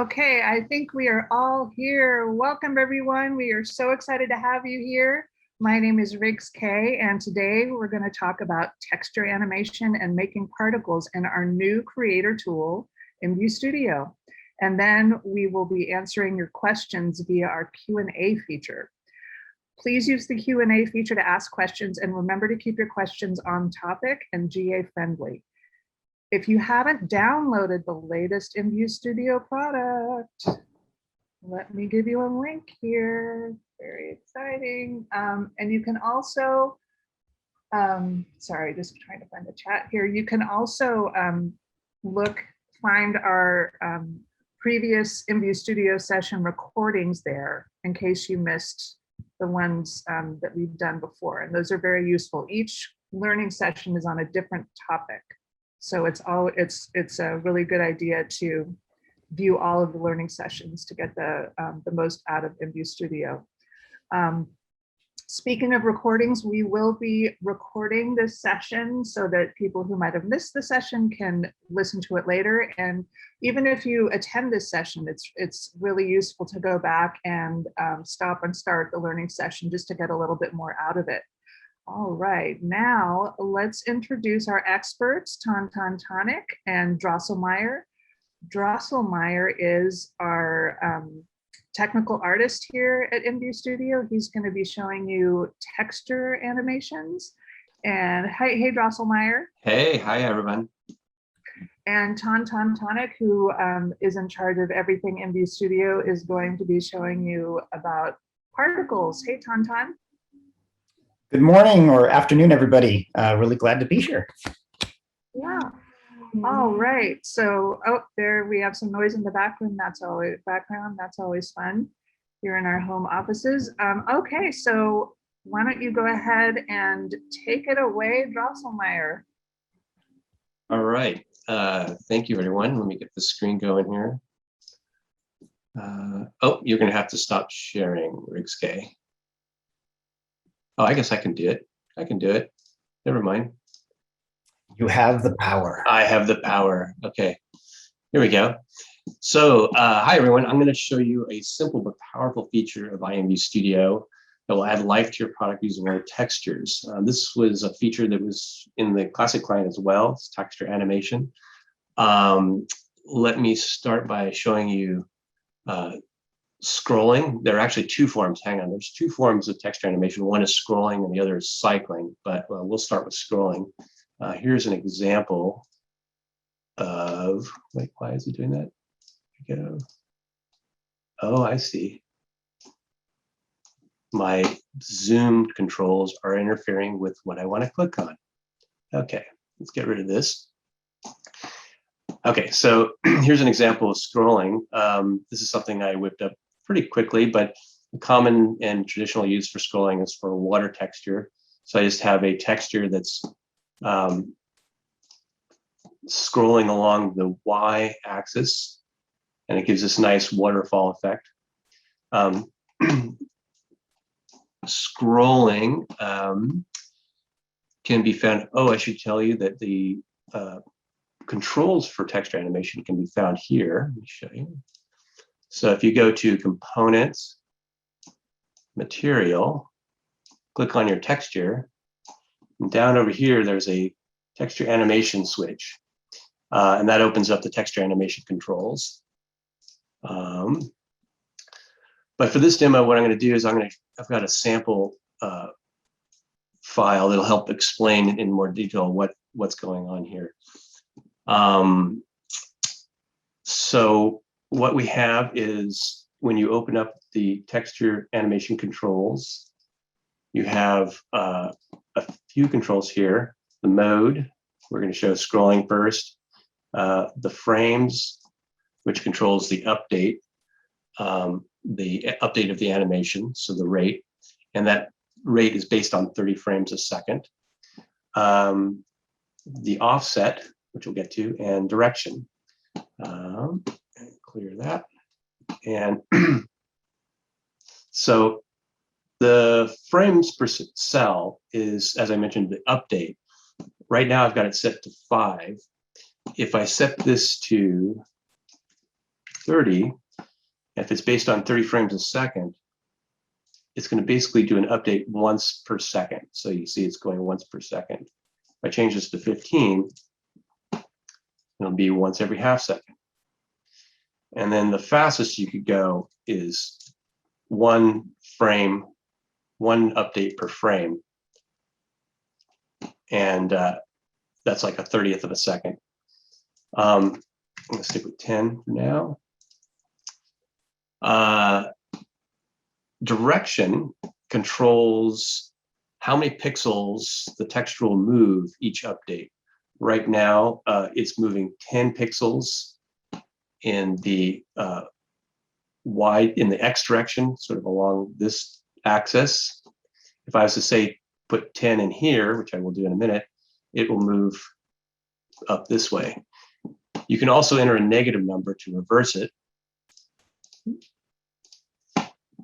Okay, I think we are all here. Welcome, everyone. We are so excited to have you here. My name is Riggs Kay, and today we're going to talk about texture animation and making particles in our new creator tool, IMVU Studio. And then we will be answering your questions via our Q&A feature. Please use the Q&A feature to ask questions, and remember to keep your questions on topic and GA friendly. If you haven't downloaded the latest IMVU Studio product, let me give you a link here. Very exciting. And you can also, sorry, just trying to find the chat here. You can also find our previous IMVU Studio session recordings there in case you missed the ones that we've done before. And those are very useful. Each learning session is on a different topic. So it's a really good idea to view all of the learning sessions to get the most out of IMVU Studio. Speaking of recordings, we will be recording this session so that people who might have missed the session can listen to it later. And even if you attend this session, it's really useful to go back and stop and start the learning session just to get a little bit more out of it. All right, now let's introduce our experts, Tonic and Drosselmeyer. Drosselmeyer is our technical artist here at IMVU Studio. He's going to be showing you texture animations. And hey, Drosselmeyer. Hey, hi everyone. And Tonic, who is in charge of everything IMVU Studio, is going to be showing you about particles. Hey, Ton. Good morning or afternoon, everybody. Really glad to be here. Yeah. All right. So, there we have some noise in the background. That's always fun here in our home offices. Okay, so why don't you go ahead and take it away, Drosselmeyer. All right. Thank you, everyone. Let me get the screen going here. You're going to have to stop sharing, Riggs Kay. Oh, I guess I can do it. Never mind. You have the power. I have the power. Okay, here we go. So, hi everyone. I'm going to show you a simple but powerful feature of IMVU Studio that will add life to your product using our textures. This was a feature that was in the classic client as well. It's texture animation. Let me start by showing you scrolling. There are actually two forms. Hang on, there's two forms of texture animation. One is scrolling and the other is cycling, but we'll start with scrolling. Here's an example of, wait, why is it doing that? Go. Oh, I see. My zoom controls are interfering with what I want to click on. Okay, let's get rid of this. Okay, so here's an example of scrolling. This is something I whipped up pretty quickly, but the common and traditional use for scrolling is for water texture. So I just have a texture that's scrolling along the y-axis, and it gives this nice waterfall effect. Scrolling can be found, I should tell you that the controls for texture animation can be found here. Let me show you. So if you go to Components, Material, click on your texture, and down over here there's a texture animation switch, and that opens up the texture animation controls. But for this demo, what I'm going to do is I've got a sample file that'll help explain in more detail what's going on here. So what we have is when you open up the texture animation controls, you have a few controls here. The mode, we're going to show scrolling first. The frames, which controls the update of the animation, so the rate, and that rate is based on 30 frames a second. The offset, which we'll get to, and direction. Clear that. And so the frames per cell is, as I mentioned, the update. Right now I've got it set to 5. If I set this to 30. If it's based on 30 frames a second, it's going to basically do an update once per second. So you see it's going once per second. If I change this to 15, it'll be once every half second. And then the fastest you could go is one update per frame. And that's like a 30th of a second. I'm going to stick with 10 for now. Direction controls how many pixels the texture will move each update. Right now, it's moving 10 pixels in the in the X direction, sort of along this axis. If I was to say put 10 in here, which I will do in a minute, it will move up this way. You can also enter a negative number to reverse it.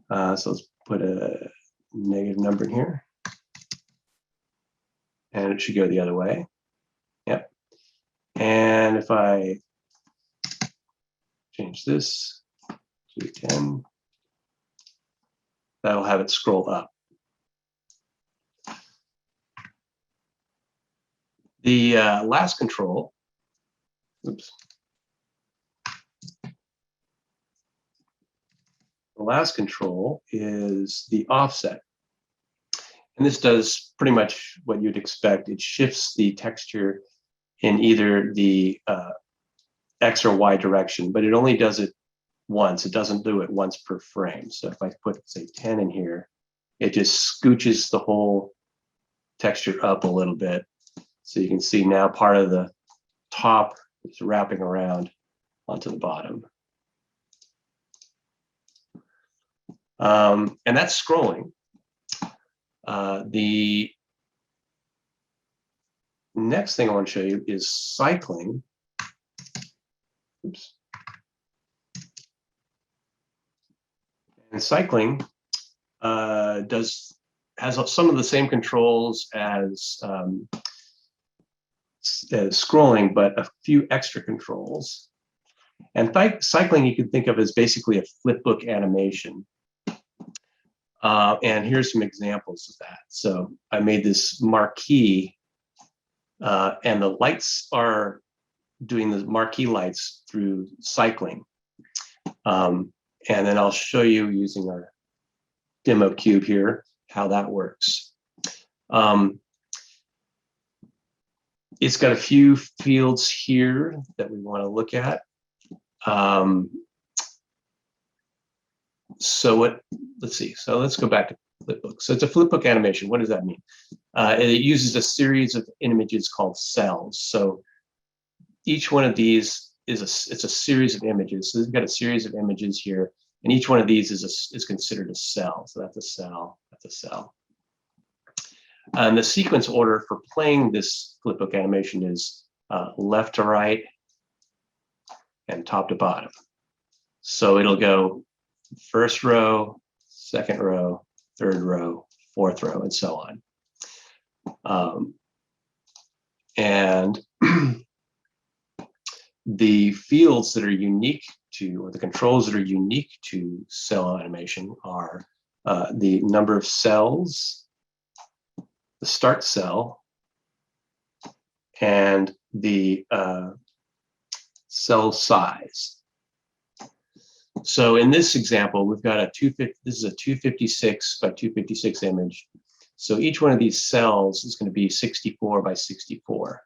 So let's put a negative number in here. And it should go the other way. Yep. And if I change this to 10, that'll have it scroll up. The last control, oops. The last control is the offset. And this does pretty much what you'd expect. It shifts the texture in either the X or Y direction, but it only does it once. It doesn't do it once per frame. So if I put, say, 10 in here, it just scooches the whole texture up a little bit. So you can see now part of the top is wrapping around onto the bottom. And that's scrolling. The next thing I want to show you is cycling. Oops. And cycling has some of the same controls as scrolling, but a few extra controls. And cycling you can think of as basically a flipbook animation. And here's some examples of that. So I made this marquee, and the lights are doing the marquee lights through cycling. And then I'll show you using our demo cube here how that works. It's got a few fields here that we want to look at. Let's see. So let's go back to flipbook. So it's a flipbook animation. What does that mean? It uses a series of images called cells. So each one of these it's a series of images. So we've got a series of images here, and each one of these is considered a cell. So that's a cell. That's a cell. And the sequence order for playing this flipbook animation is left to right and top to bottom. So it'll go first row, second row, third row, fourth row, and so on. And the fields that are unique to, or the controls that are unique to cell animation are the number of cells, the start cell, and the cell size. So in this example, we've got this is a 256 by 256 image. So each one of these cells is going to be 64 by 64.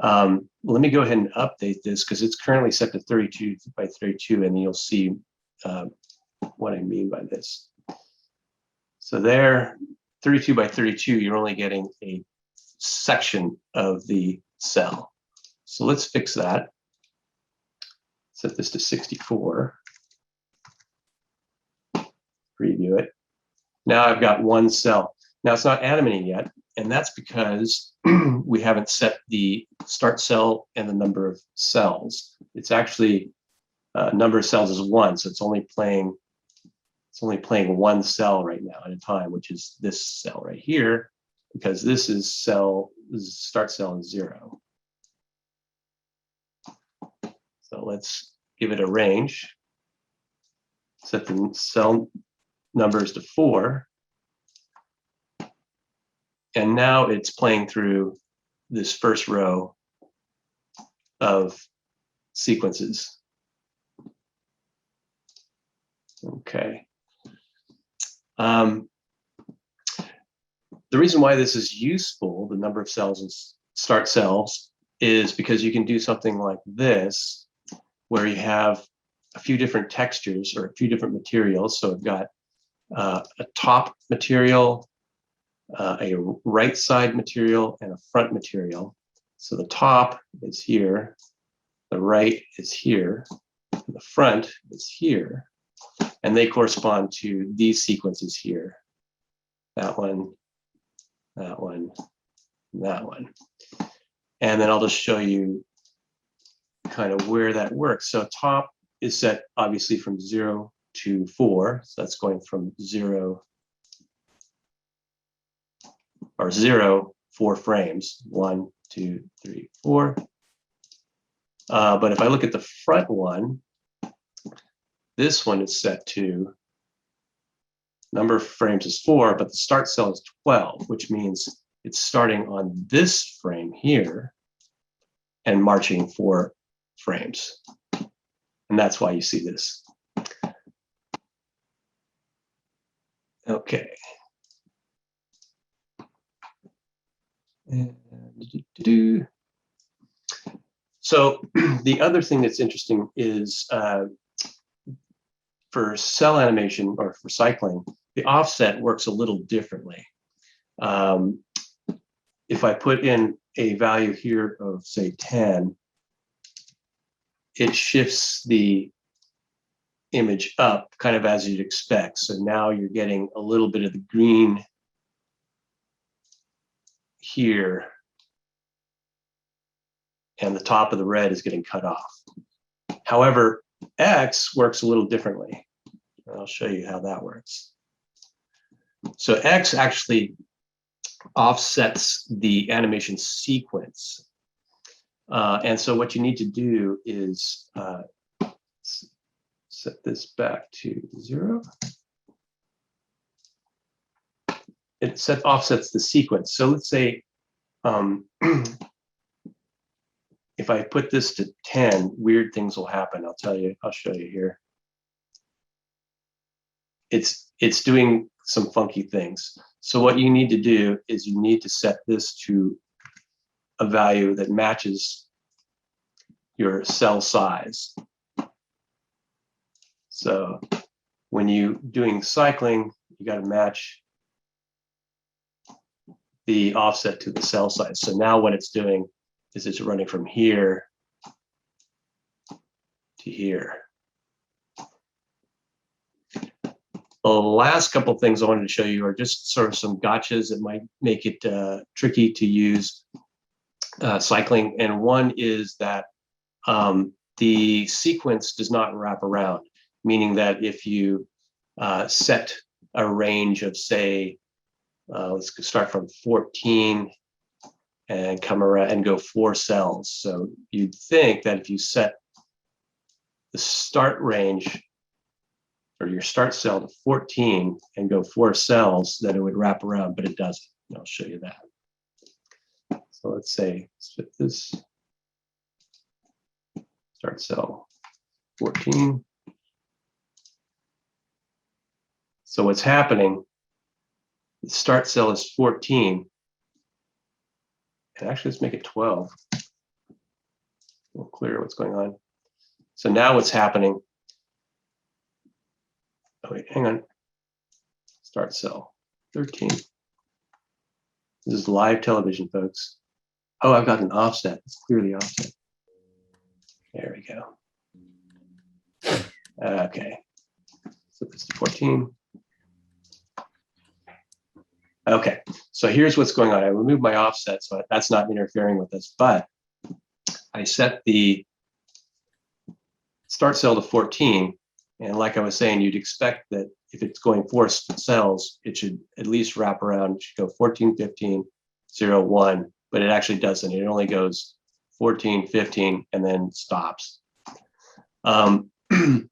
Let me go ahead and update this because it's currently set to 32 by 32, and you'll see what I mean by this. So there, 32 by 32, you're only getting a section of the cell. So let's fix that. Set this to 64. Preview it. Now I've got one cell. Now it's not animating yet, and that's because we haven't set the start cell and the number of cells. It's actually number of cells is 1, so it's only playing one cell right now at a time, which is this cell right here, because this is start cell is 0. So let's give it a range, set the cell numbers to 4, and now it's playing through this first row of sequences. Okay. The reason why this is useful, the number of cells and start cells, is because you can do something like this, where you have a few different textures or a few different materials. So I've got a top material, a right side material, and a front material. So the top is here, the right is here, and the front is here, and they correspond to these sequences here. That one, that one, that one. And then I'll just show you kind of where that works. So top is set obviously from 0 to 4. So that's going from 0, 4 frames, 1, 2, 3, 4. But if I look at the front one, this one is set to number of frames is 4, but the start cell is 12, which means it's starting on this frame here and marching 4 frames. And that's why you see this. Okay. So the other thing that's interesting is for cell animation or for cycling, the offset works a little differently. If I put in a value here of say 10, it shifts the image up kind of as you'd expect. So now you're getting a little bit of the green here, and the top of the red is getting cut off. However, X works a little differently. I'll show you how that works. So X actually offsets the animation sequence. And so what you need to do is set this back to 0. It offsets the sequence. So let's say if I put this to 10, weird things will happen. I'll show you here. It's doing some funky things. So what you need to do is you need to set this to a value that matches your cell size. So when you're doing cycling, you got to match the offset to the cell size. So now what it's doing is it's running from here to here. The last couple things I wanted to show you are just sort of some gotchas that might make it tricky to use cycling. And one is that the sequence does not wrap around, meaning that if you set a range of, say, let's start from 14 and come around and go 4 cells. So you'd think that if you set the start range or your start cell to 14 and go 4 cells, that it would wrap around, but it doesn't. And I'll show you that. So let's say, split this, start cell 14. So what's happening, the start cell is 14. And actually, let's make it 12. We'll clear what's going on. So now what's happening, oh wait, hang on. Start cell 13. This is live television, folks. Oh, I've got an offset. It's clearly offset. There we go. Okay. So this is 14. Okay, so here's what's going on. I removed my offset, so that's not interfering with this, but I set the start cell to 14. And like I was saying, you'd expect that if it's going 4 cells, it should at least wrap around. It should go 14, 15, 0, 1, but it actually doesn't. It only goes 14, 15, and then stops. The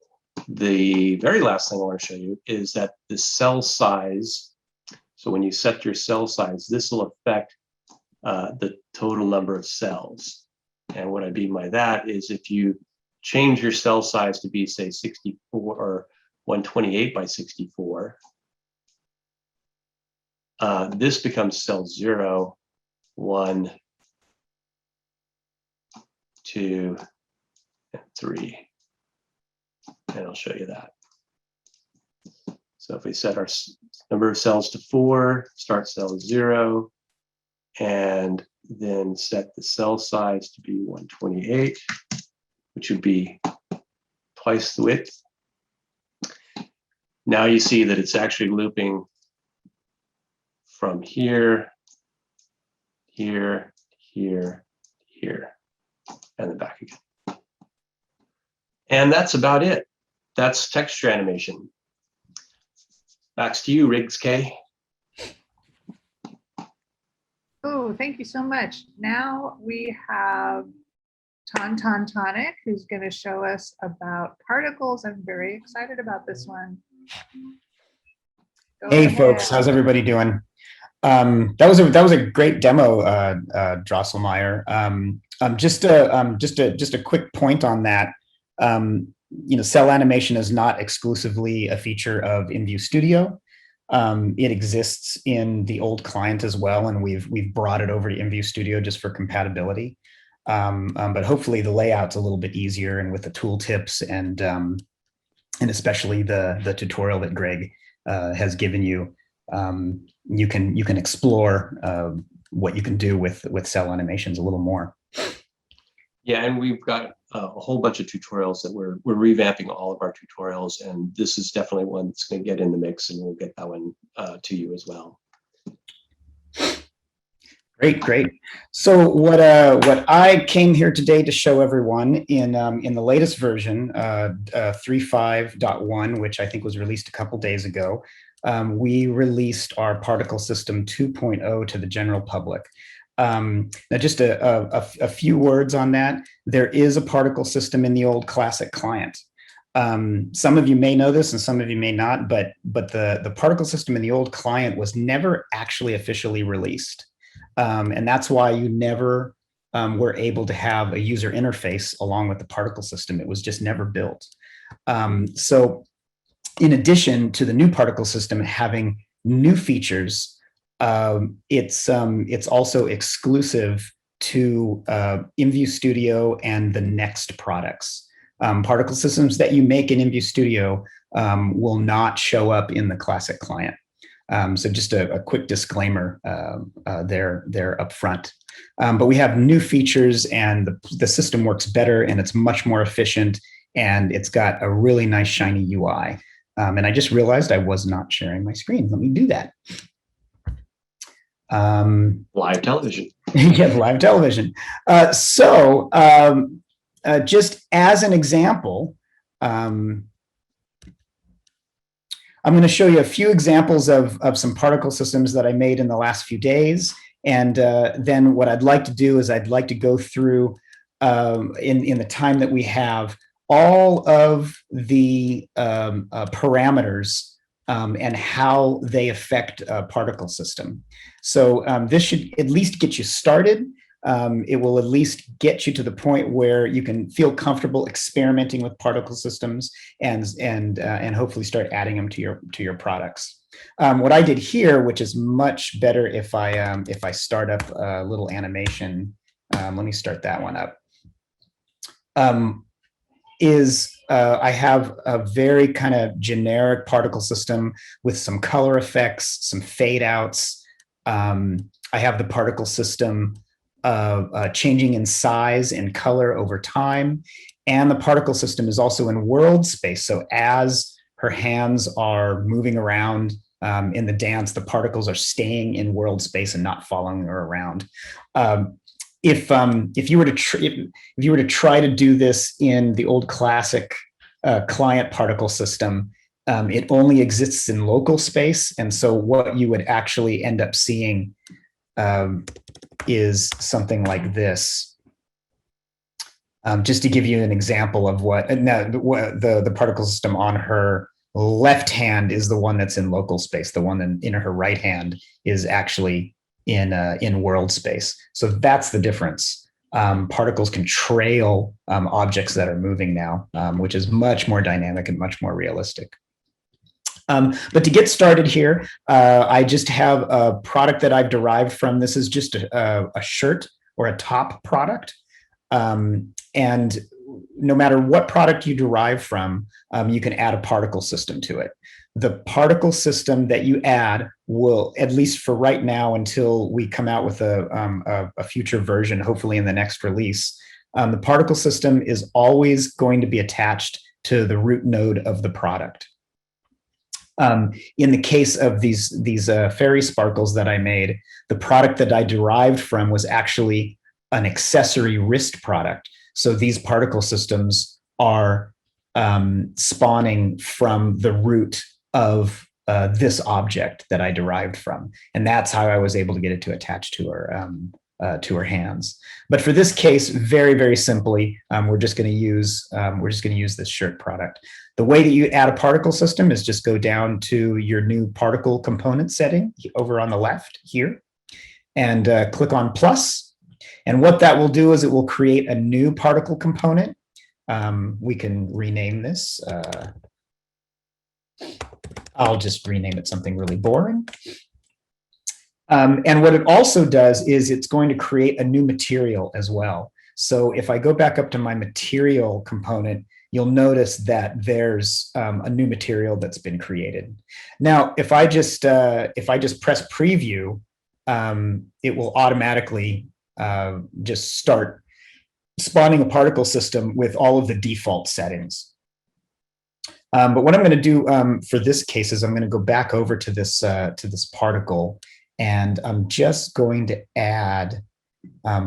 very last thing I want to show you is that the cell size. So when you set your cell size, this will affect the total number of cells. And what I mean by that is if you change your cell size to be, say, 64 or 128 by 64, this becomes cell 0, 1, 2, and 3. And I'll show you that. So if we set our number of cells to 4, start cell 0, and then set the cell size to be 128, which would be twice the width. Now you see that it's actually looping from here, here, here, here, and then back again. And that's about it. That's texture animation. Back to you, Riggs K. Oh, thank you so much. Now we have Tonic, who's going to show us about particles. I'm very excited about this one. Go Hey, ahead. folks, how's everybody doing? That was a great demo, Drosselmeyer. Just a quick point on that. Cell animation is not exclusively a feature of IMVU Studio. It exists in the old client as well, and we've brought it over to IMVU Studio just for compatibility. But hopefully the layout's a little bit easier, and with the tooltips and especially the tutorial that Greg has given you, you can explore what you can do with cell animations a little more. Yeah, and we've got a whole bunch of tutorials that we're revamping all of our tutorials, and this is definitely one that's going to get in the mix, and we'll get that one to you as well. Great. So what I came here today to show everyone in the latest version, 3.5.1, which I think was released a couple days ago, we released our particle system 2.0 to the general public. Now, just a few words on that. There is a particle system in the old classic client. Some of you may know this and some of you may not, but the particle system in the old client was never actually officially released. And that's why you never were able to have a user interface along with the particle system. It was just never built. So in addition to the new particle system having new features, it's also exclusive to IMVU Studio and the Next products. Particle systems that you make in IMVU Studio will not show up in the classic client. So just a quick disclaimer there up front. But we have new features, and the system works better, and it's much more efficient, and it's got a really nice shiny UI. And I just realized I was not sharing my screen. Let me do that. Live television. Yeah, live television. Just as an example, I'm going to show you a few examples of some particle systems that I made in the last few days. And then what I'd like to do is I'd like to go through, in the time that we have, all of the parameters and how they affect a particle system. So this should at least get you started. It will at least get you to the point where you can feel comfortable experimenting with particle systems and hopefully start adding them to your products. What I did here, which is much better if I start up a little animation. Let me start that one up. I have a very kind of generic particle system with some color effects, some fade outs. I have the particle system changing in size and color over time. And the particle system is also in world space. So as her hands are moving around in the dance, the particles are staying in world space and not following her around. If you were to try to do this in the old classic client particle system, it only exists in local space. And so what you would actually end up seeing is something like this. Just to give you an example of the particle system on her left hand is the one that's in local space. The one in her right hand is actually in world space. So that's the difference. Particles can trail objects that are moving now, which is much more dynamic and much more realistic. But to get started here, I just have a product that I've derived from. This is just a shirt or a top product. And no matter what product you derive from, you can add a particle system to it. The particle system that you add will, at least for right now, until we come out with a future version, hopefully in the next release, the particle system is always going to be attached to the root node of the product. In the case of these fairy sparkles that I made, the product that I derived from was actually an accessory wrist product. So these particle systems are spawning from the root of this object that I derived from, and that's how I was able to get it to attach to her hands. But for this case, very, very simply, we're just going to use this shirt product. The way that you add a particle system is just go down to your new particle component setting over on the left here, and click on plus. And what that will do is it will create a new particle component. We can rename this. I'll just rename it something really boring. And what it also does is it's going to create a new material as well. So if I go back up to my material component, you'll notice that there's a new material that's been created. Now, if I just press preview, it will automatically just start spawning a particle system with all of the default settings. But what I'm going to do for this case is I'm going to go back over to this particle, and I'm just going to add,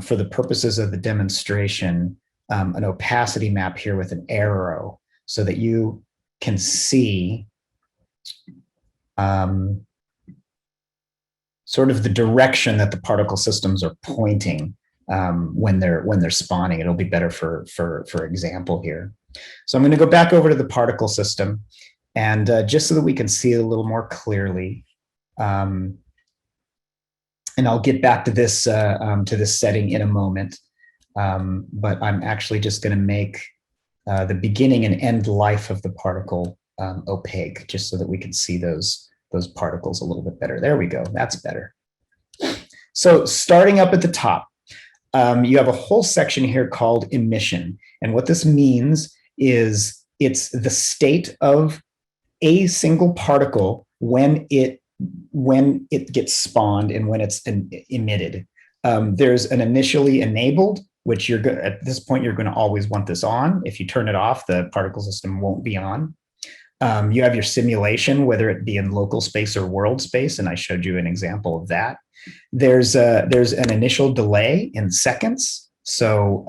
for the purposes of the demonstration, an opacity map here with an arrow so that you can see sort of the direction that the particle systems are pointing when they're spawning. It'll be better for example here. So I'm going to go back over to the particle system, and just so that we can see it a little more clearly, and I'll get back to this setting in a moment. But I'm actually just going to make the beginning and end life of the particle opaque, just so that we can see those particles a little bit better. There we go. That's better. So starting up at the top, you have a whole section here called emission. And what this means is it's the state of a single particle when it gets spawned and when it's emitted. There's an initially enabled, which at this point, you're going to always want this on. If you turn it off, the particle system won't be on. You have your simulation, whether it be in local space or world space, and I showed you an example of that. There's an initial delay in seconds. So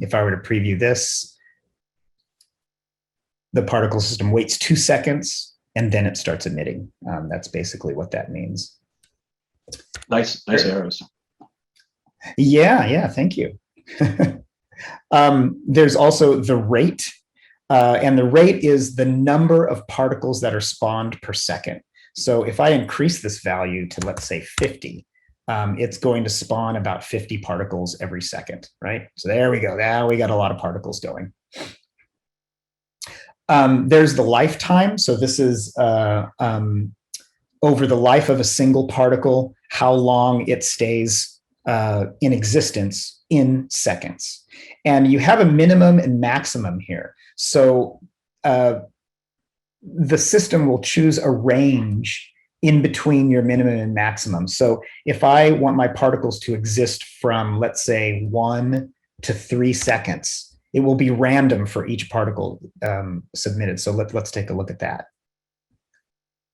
if I were to preview this, the particle system waits 2 seconds and then it starts emitting. That's basically what that means. Nice arrows. Yeah, thank you. There's also the rate. And the rate is the number of particles that are spawned per second. So if I increase this value to, let's say, 50, it's going to spawn about 50 particles every second, right? So there we go. Now we got a lot of particles going. There's the lifetime. So this is over the life of a single particle, how long it stays in existence in seconds. And you have a minimum and maximum here. So the system will choose a range in between your minimum and maximum. So if I want my particles to exist from, let's say, 1 to 3 seconds, it will be random for each particle submitted. So let's take a look at that.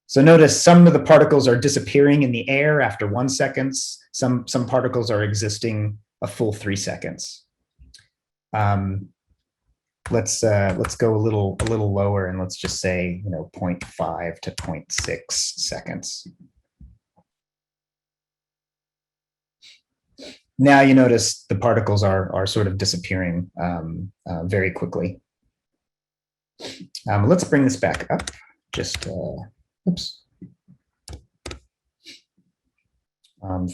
So notice some of the particles are disappearing in the air after 1 second. Some particles are existing a full 3 seconds. Let's go a little lower, and let's just say 0.5 to 0.6 seconds. Now you notice the particles are sort of disappearing very quickly. Let's bring this back up. Just, oops.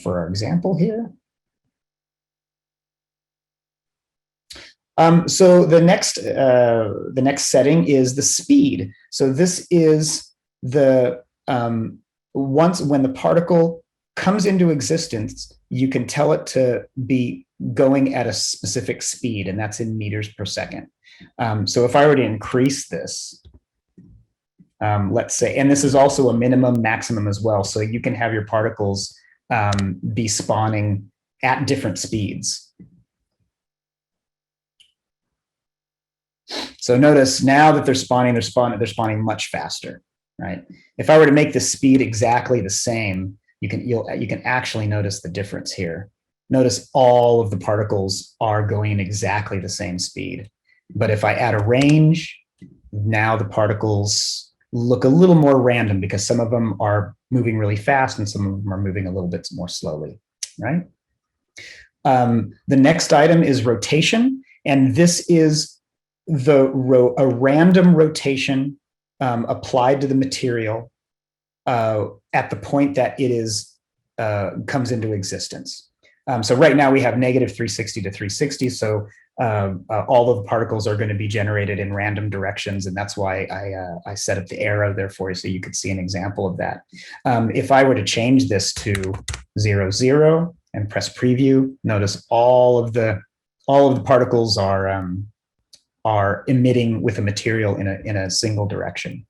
For our example here. So the next setting is the speed. So this is the once when the particle comes into existence, you can tell it to be going at a specific speed, and that's in meters per second. So if I were to increase this, let's say, and this is also a minimum maximum as well. So you can have your particles be spawning at different speeds. So notice now that they're spawning much faster, right? If I were to make the speed exactly the same, you can actually notice the difference here. Notice all of the particles are going exactly the same speed. But if I add a range, now the particles look a little more random because some of them are moving really fast and some of them are moving a little bit more slowly, right? The next item is rotation, and this is a random rotation applied to the material at the point that it is comes into existence. So right now we have negative 360 to 360. So all of the particles are going to be generated in random directions, and that's why I set up the arrow there for you so you could see an example of that. If I were to change this to 0, 0 and press preview, notice all of the particles are emitting with a material in a single direction.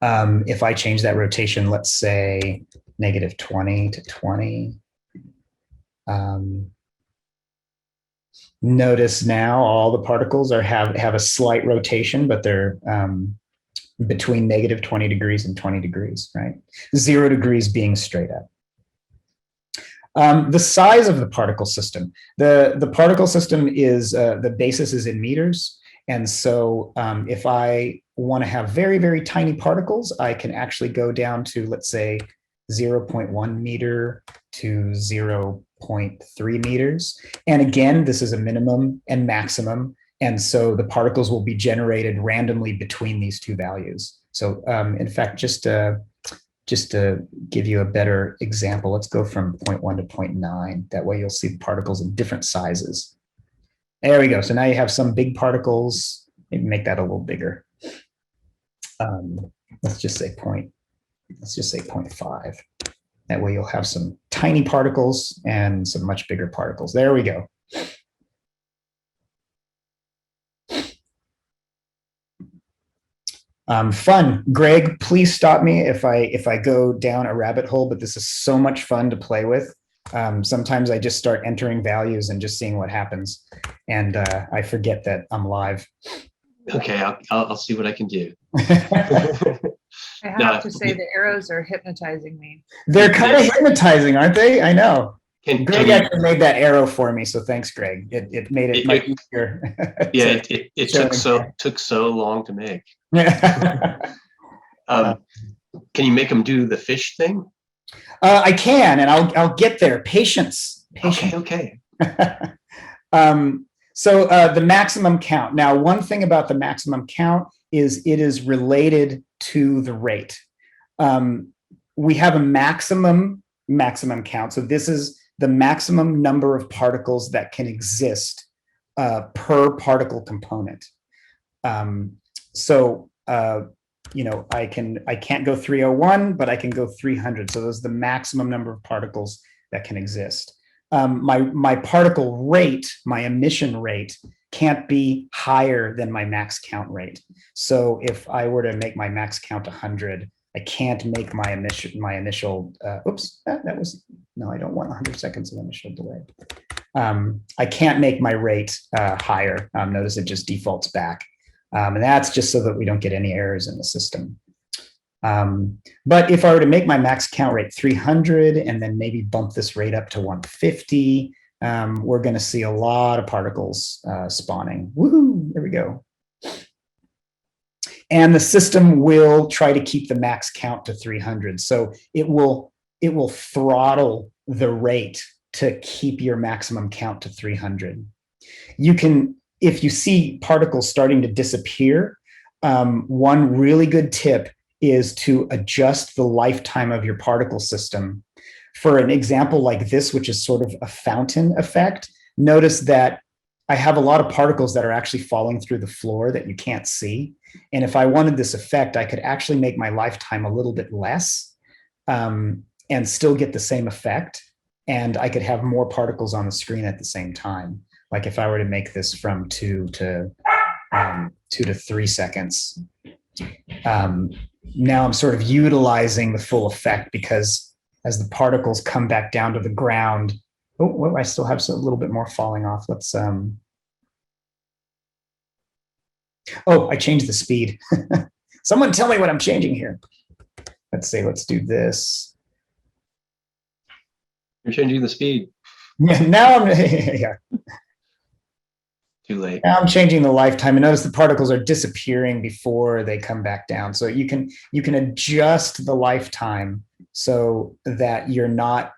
If I change that rotation, let's say negative 20 to 20. Notice now all the particles have a slight rotation, but they're between negative 20 degrees and 20 degrees, right? 0 degrees being straight up. The size of the particle system. The particle system is, the basis is in meters. And so if I want to have very, very tiny particles, I can actually go down to, let's say, 0.1 meter to 0.3 meters. And again, this is a minimum and maximum. And so the particles will be generated randomly between these two values. So in fact, just to give you a better example, let's go from 0.1 to 0.9. That way you'll see the particles in different sizes. There we go. So now you have some big particles. Maybe make that a little bigger. Let's just say 0.5. That way you'll have some tiny particles and some much bigger particles. There we go. Fun. Greg, please stop me if I go down a rabbit hole, but this is so much fun to play with. Sometimes I just start entering values and just seeing what happens. And I forget that I'm live. Okay, I'll see what I can do. I have to say the arrows are hypnotizing me. They're kind of hypnotizing, aren't they? I know. Greg actually made that arrow for me, so thanks, Greg. It made it much easier. Yeah, it took so long to make. Can you make them do the fish thing? I can, and I'll get there. Patience. Okay. So the maximum count. Now, one thing about the maximum count is it is related to the rate. We have a maximum count. So this is the maximum number of particles that can exist per particle component. I can't go 301, but I can go 300. So those are the maximum number of particles that can exist. My particle rate, my emission rate, can't be higher than my max count rate. So if I were to make my max count 100, I can't make my initial, no, I don't want 100 seconds of initial delay. I can't make my rate higher. Notice it just defaults back. And that's just so that we don't get any errors in the system. But if I were to make my max count rate 300 and then maybe bump this rate up to 150, we're going to see a lot of particles spawning. Woohoo! There we go. And the system will try to keep the max count to 300. So it will throttle the rate to keep your maximum count to 300. You can, if you see particles starting to disappear, one really good tip is to adjust the lifetime of your particle system. For an example like this, which is sort of a fountain effect, notice that I have a lot of particles that are actually falling through the floor that you can't see. And if I wanted this effect, I could actually make my lifetime a little bit less and still get the same effect. And I could have more particles on the screen at the same time. Like if I were to make this from 2 to 3 seconds. Now I'm sort of utilizing the full effect because as the particles come back down to the ground, I still have a little bit more falling off. Let's, I changed the speed. Someone tell me what I'm changing here. Let's say, let's do this. You're changing the speed. Now I'm, yeah. Too late. Now I'm changing the lifetime, and notice the particles are disappearing before they come back down. So you can adjust the lifetime so that you're not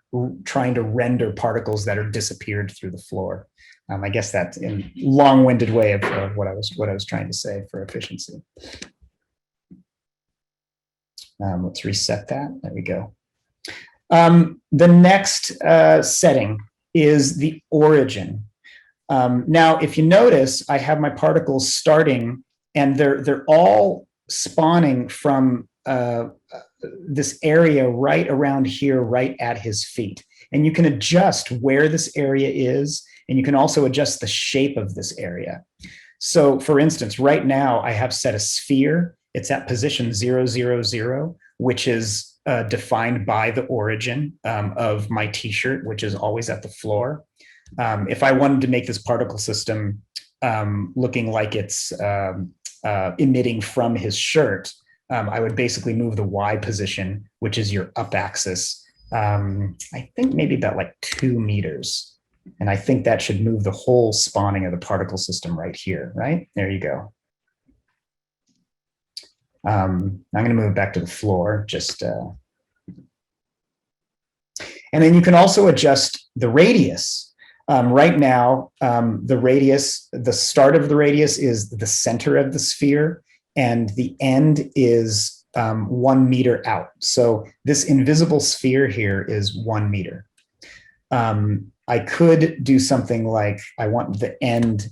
trying to render particles that are disappeared through the floor. I guess that's a long-winded way of what I was trying to say for efficiency. Let's reset that. There we go. The next setting is the origin. Now, if you notice, I have my particles starting, and they're all spawning from this area right around here, right at his feet. And you can adjust where this area is, and you can also adjust the shape of this area. So for instance, right now I have set a sphere. It's at position 0, 0, 0, which is defined by the origin of my t-shirt, which is always at the floor. If I wanted to make this particle system looking like it's emitting from his shirt, I would basically move the Y position, which is your up axis. I think maybe about like 2 meters. And I think that should move the whole spawning of the particle system right here, right? There you go. I'm going to move it back to the floor, just, and then you can also adjust the radius. Right now, the radius, the start of the radius is the center of the sphere, and the end is 1 meter out. So this invisible sphere here is 1 meter. I could do something like, I want the end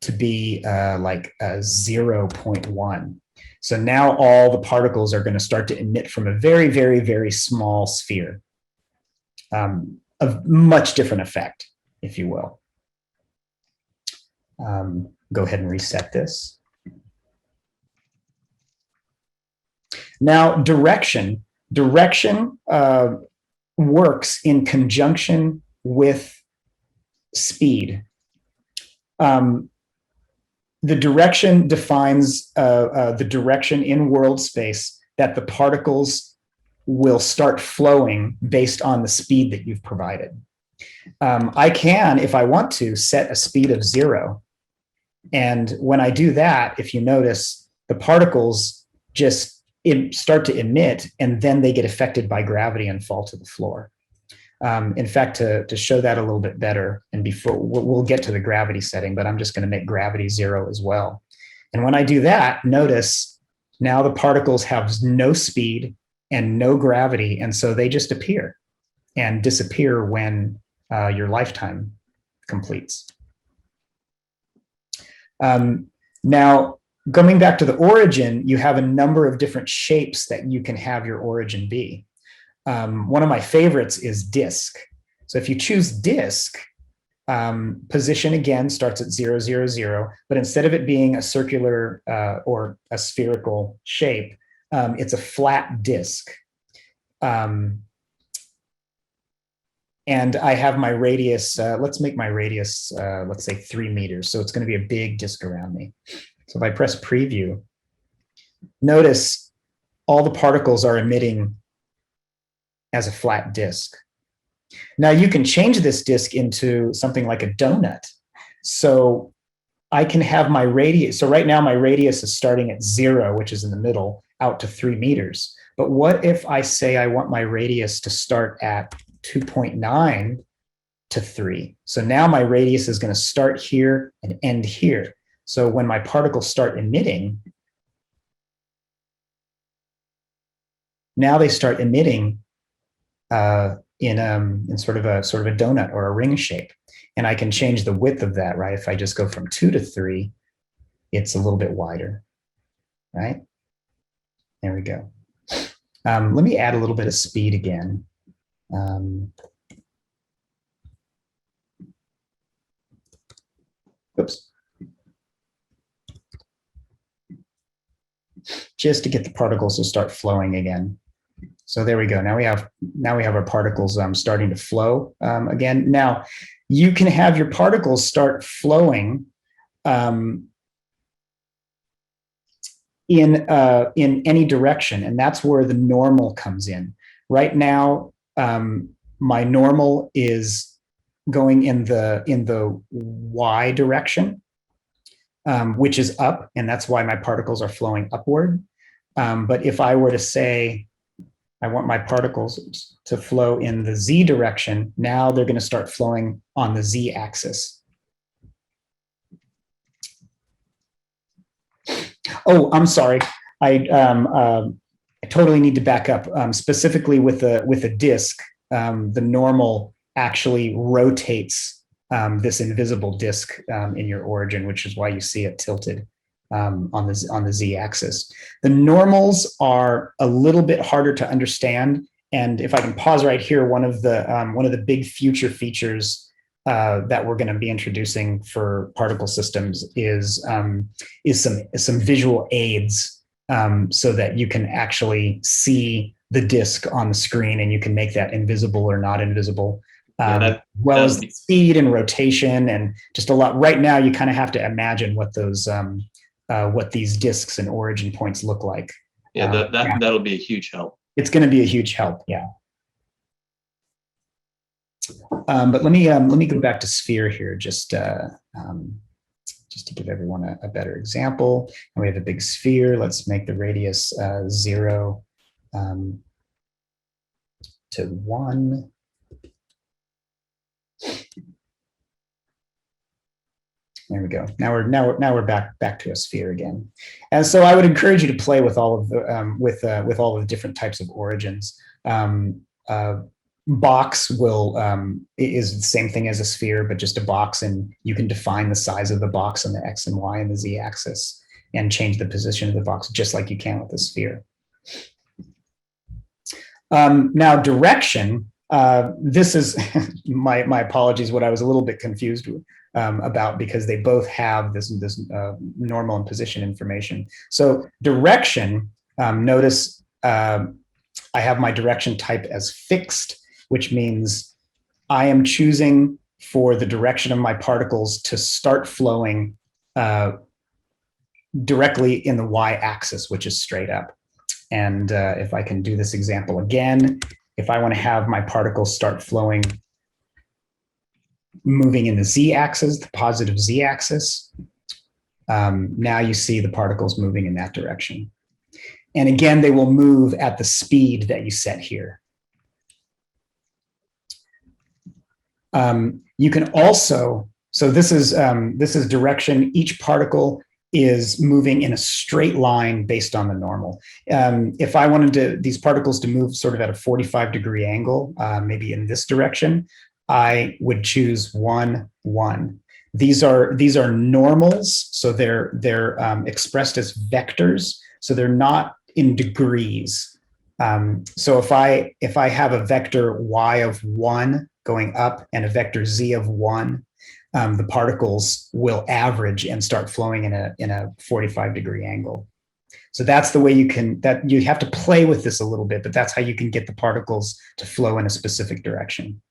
to be like 0.1. So now all the particles are going to start to emit from a very, very, very small sphere. A much different effect, if you will. Go ahead and reset this. Now, direction works in conjunction with speed. The direction defines the direction in world space that the particles will start flowing based on the speed that you've provided. I can, if I want to, set a speed of 0. And when I do that, if you notice, the particles just start to emit, and then they get affected by gravity and fall to the floor. In fact, to show that a little bit better, and before we'll get to the gravity setting, but I'm just going to make gravity 0 as well. And when I do that, notice now the particles have no speed and no gravity, and so they just appear and disappear when your lifetime completes. Now, going back to the origin, you have a number of different shapes that you can have your origin be. One of my favorites is disk. So if you choose disk, position again starts at 0, 0, 0, but instead of it being a circular or a spherical shape, it's a flat disk. And I have my radius, let's make my radius, let's say 3 meters. So it's going to be a big disk around me. So if I press preview, notice all the particles are emitting as a flat disk. Now you can change this disk into something like a donut. So I can have my radius. So right now my radius is starting at 0, which is in the middle, out to 3 meters. But what if I say I want my radius to start at 2.9 to 3. So now my radius is going to start here and end here. So when my particles start emitting, now they start emitting in sort of a donut or a ring shape. And I can change the width of that, right? If I just go from 2 to 3, it's a little bit wider, right? There we go. Let me add a little bit of speed again. Oops. Just to get the particles to start flowing again. So there we go. Now we have our particles starting to flow again. Now you can have your particles start flowing in any direction, and that's where the normal comes in. Right now, my normal is going in the y direction, which is up, and that's why my particles are flowing upward. But if I were to say I want my particles to flow in the z direction, now they're going to start flowing on the z axis. Oh, I'm sorry. I totally need to back up. Specifically with a disk, the normal actually rotates this invisible disk in your origin, which is why you see it tilted on the z-axis. The normals are a little bit harder to understand, and if I can pause right here, one of the big future features that we're going to be introducing for particle systems is some visual aids, so that you can actually see the disk on the screen and you can make that invisible or not invisible. Well as speed and rotation and just a lot. Right now, you kind of have to imagine what those what these disks and origin points look like. Yeah, that'll be a huge help. It's going to be a huge help. Yeah. But let me go back to sphere here, just to give everyone a better example. And we have a big sphere. Let's make the radius 0 to 1. There we go. Now we're back to a sphere again. And so I would encourage you to play with all of the with all of the different types of origins. Box is the same thing as a sphere, but just a box, and you can define the size of the box on the x and y and the z axis and change the position of the box just like you can with a sphere. Now direction. This is my apologies. What I was a little bit confused about, because they both have this normal and position information. So direction. Notice I have my direction type as fixed, which means I am choosing for the direction of my particles to start flowing directly in the y-axis, which is straight up. And if I can do this example again, if I want to have my particles start flowing, moving in the z-axis, the positive z-axis, now you see the particles moving in that direction. And again, they will move at the speed that you set here. You can also, so this is direction. Each particle is moving in a straight line based on the normal. If I wanted these particles to move sort of at a 45-degree angle, maybe in this direction, I would choose 1, 1. These are normals, so they're expressed as vectors, so they're not in degrees. So if I have a vector y of 1 going up and a vector z of 1, the particles will average and start flowing in a 45-degree angle. So that's the way you have to play with this a little bit, but that's how you can get the particles to flow in a specific direction.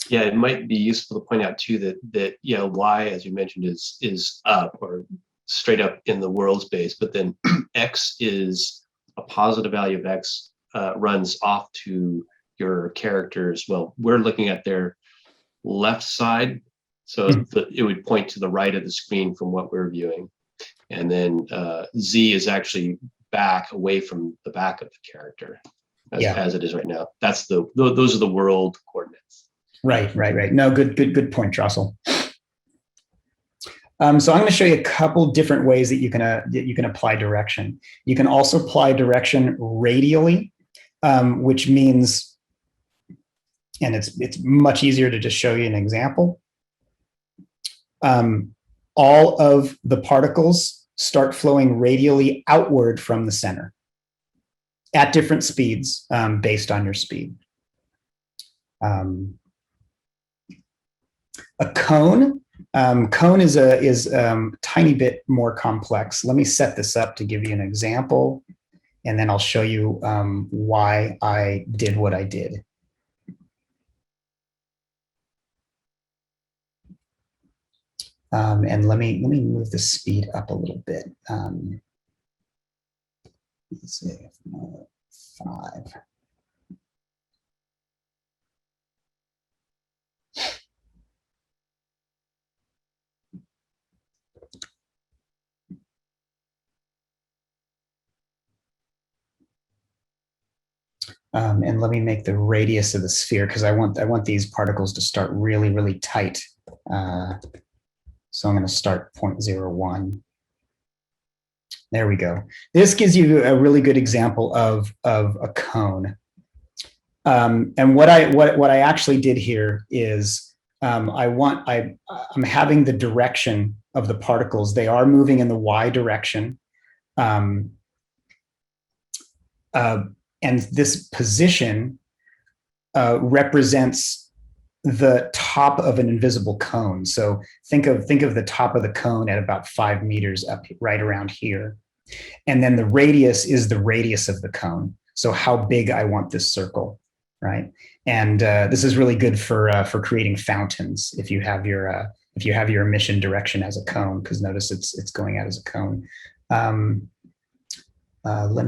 Yeah, it might be useful to point out too that y, as you mentioned, is up or straight up in the world space, but then x is a positive value of x runs off to your characters. Well, we're looking at their left side, so it would point to the right of the screen from what we're viewing, and then z is actually back away from the back of the character as it is right now. That's those are the world coordinates. Right. No, good point, Drossel. So I'm going to show you a couple different ways that you can apply direction. You can also apply direction radially, which means, and it's much easier to just show you an example. All of the particles start flowing radially outward from the center at different speeds based on your speed. A cone. Cone is a tiny bit more complex. Let me set this up to give you an example, and then I'll show you why I did what I did. And let me move the speed up a little bit. Let's see, 5. And let me make the radius of the sphere, because I want these particles to start really tight. So I'm going to start 0.01. There we go. This gives you a really good example of a cone. And what I actually did here is I'm having the direction of the particles. They are moving in the y direction. And this position represents the top of an invisible cone. So think of the top of the cone at about 5 meters up right around here. And then the radius is the radius of the cone. So how big I want this circle, right? And this is really good for creating fountains if you have your emission direction as a cone, because notice it's going out as a cone. Let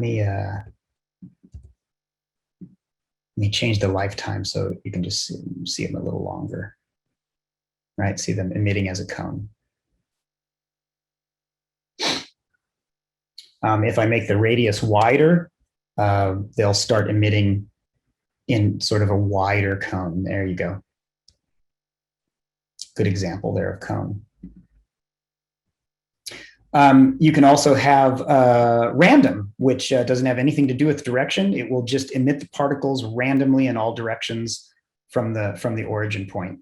me change the lifetime so you can just see them a little longer, right? See them emitting as a cone. If I make the radius wider, they'll start emitting in sort of a wider cone. There you go. Good example there of cone. You can also have random, which doesn't have anything to do with direction. It will just emit the particles randomly in all directions from the origin point.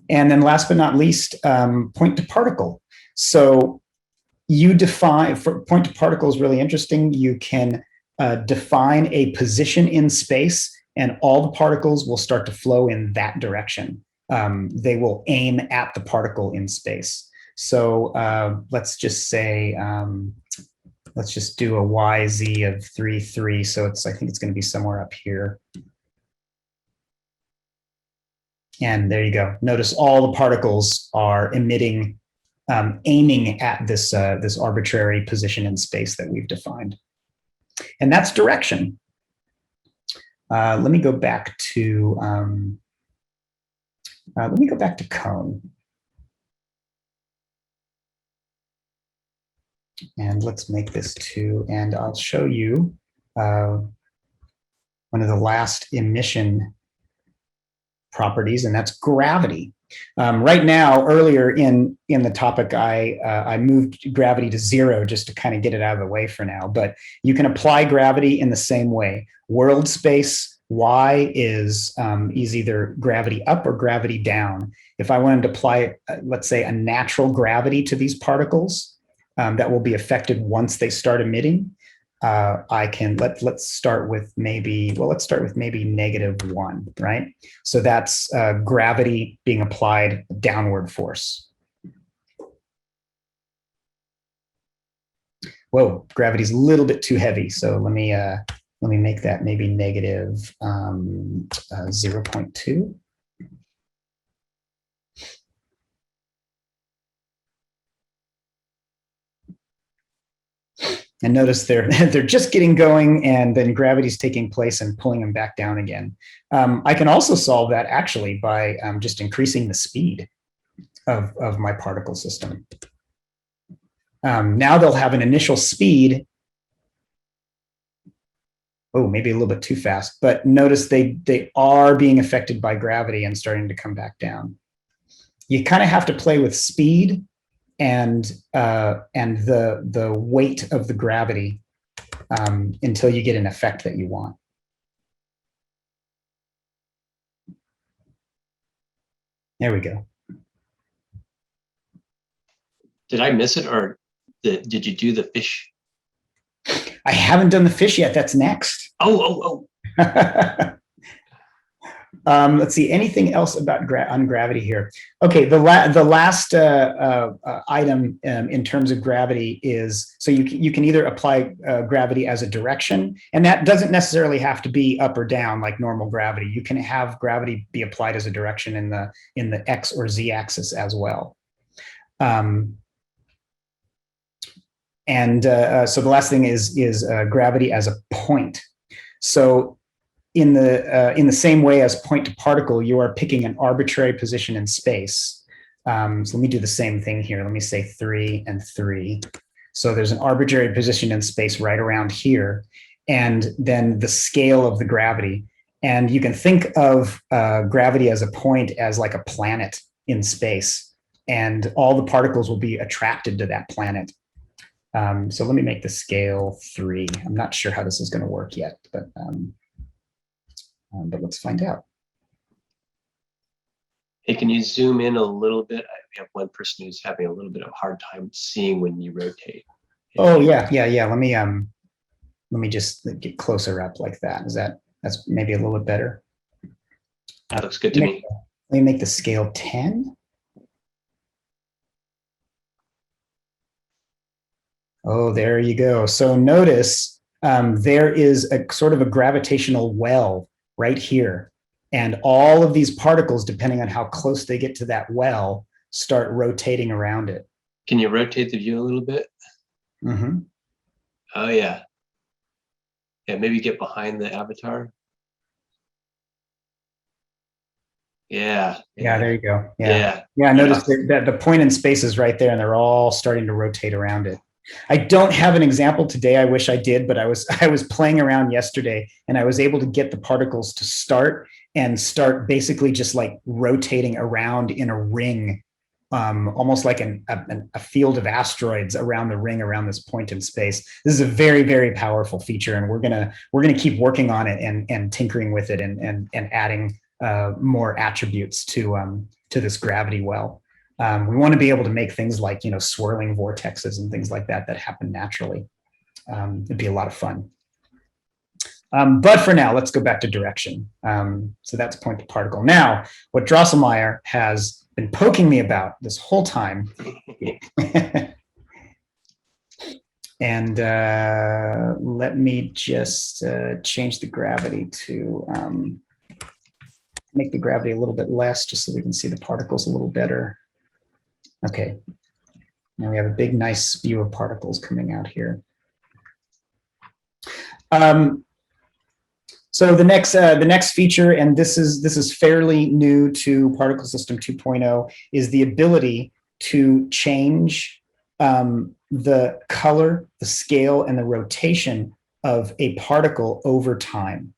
And then last but not least, point to particle. So you define, for point to particle is really interesting. You can define a position in space, and all the particles will start to flow in that direction. They will aim at the particle in space. So let's just say, let's just do a YZ of 3, 3. So I think it's going to be somewhere up here. And there you go. Notice all the particles are emitting, aiming at this arbitrary position in space that we've defined. And that's direction. Let me go back to cone. And let's make this 2. And I'll show you one of the last emission properties, and that's gravity. Right now, earlier in the topic, I moved gravity to 0 just to kind of get it out of the way for now. But you can apply gravity in the same way. World space, Y is either gravity up or gravity down. If I wanted to apply, let's say, a natural gravity to these particles that will be affected once they start emitting, I can let's start with maybe -1, right? So that's gravity being applied downward force. Whoa, gravity's a little bit too heavy. So let me make that maybe negative 0.2. And notice they're just getting going, and then gravity's taking place and pulling them back down again. I can also solve that actually by just increasing the speed of my particle system. Now they'll have an initial speed oh, maybe a little bit too fast, but notice they are being affected by gravity and starting to come back down. You kind of have to play with speed and the weight of the gravity until you get an effect that you want. There we go. Did I miss it, or did you do the fish? I haven't done the fish yet. That's next. Oh. Let's see. Anything else about on gravity here? Okay, the last item in terms of gravity is, so you can either apply gravity as a direction, and that doesn't necessarily have to be up or down like normal gravity. You can have gravity be applied as a direction in the X or Z axis as well. So the last thing is gravity as a point. So in the same way as point to particle, you are picking an arbitrary position in space. So let me do the same thing here. Let me say 3 and 3. So there's an arbitrary position in space right around here, and then the scale of the gravity. And you can think of gravity as a point as like a planet in space, and all the particles will be attracted to that planet. So let me make the scale 3. I'm not sure how this is going to work yet, but let's find out. Hey, can you zoom in a little bit? We have one person who's having a little bit of a hard time seeing when you rotate. Oh yeah. Let me just get closer up like that. That's maybe a little bit better. That looks good to me. Let me make the scale 10. Oh, there you go. So notice there is a sort of a gravitational well right here. And all of these particles, depending on how close they get to that well, start rotating around it. Can you rotate the view a little bit? Mm-hmm. Oh, yeah. Yeah, maybe get behind the avatar. Yeah. Yeah, there you go. Yeah. Notice that the point in space is right there, and they're all starting to rotate around it. I don't have an example today. I wish I did, but I was playing around yesterday, and I was able to get the particles to start basically just like rotating around in a ring, almost like a field of asteroids around the ring around this point in space. This is a very, very powerful feature, and we're gonna keep working on it and tinkering with it and adding more attributes to this gravity well. We want to be able to make things like, swirling vortexes and things like that happen naturally. It'd be a lot of fun. But for now, let's go back to direction. So that's point to particle. Now, what Drosselmeyer has been poking me about this whole time, and let me just change the gravity to make the gravity a little bit less, just so we can see the particles a little better. Okay, now we have a big, nice view of particles coming out here. So the next feature, and this is fairly new to Particle System 2.0, is the ability to change the color, the scale, and the rotation of a particle over time.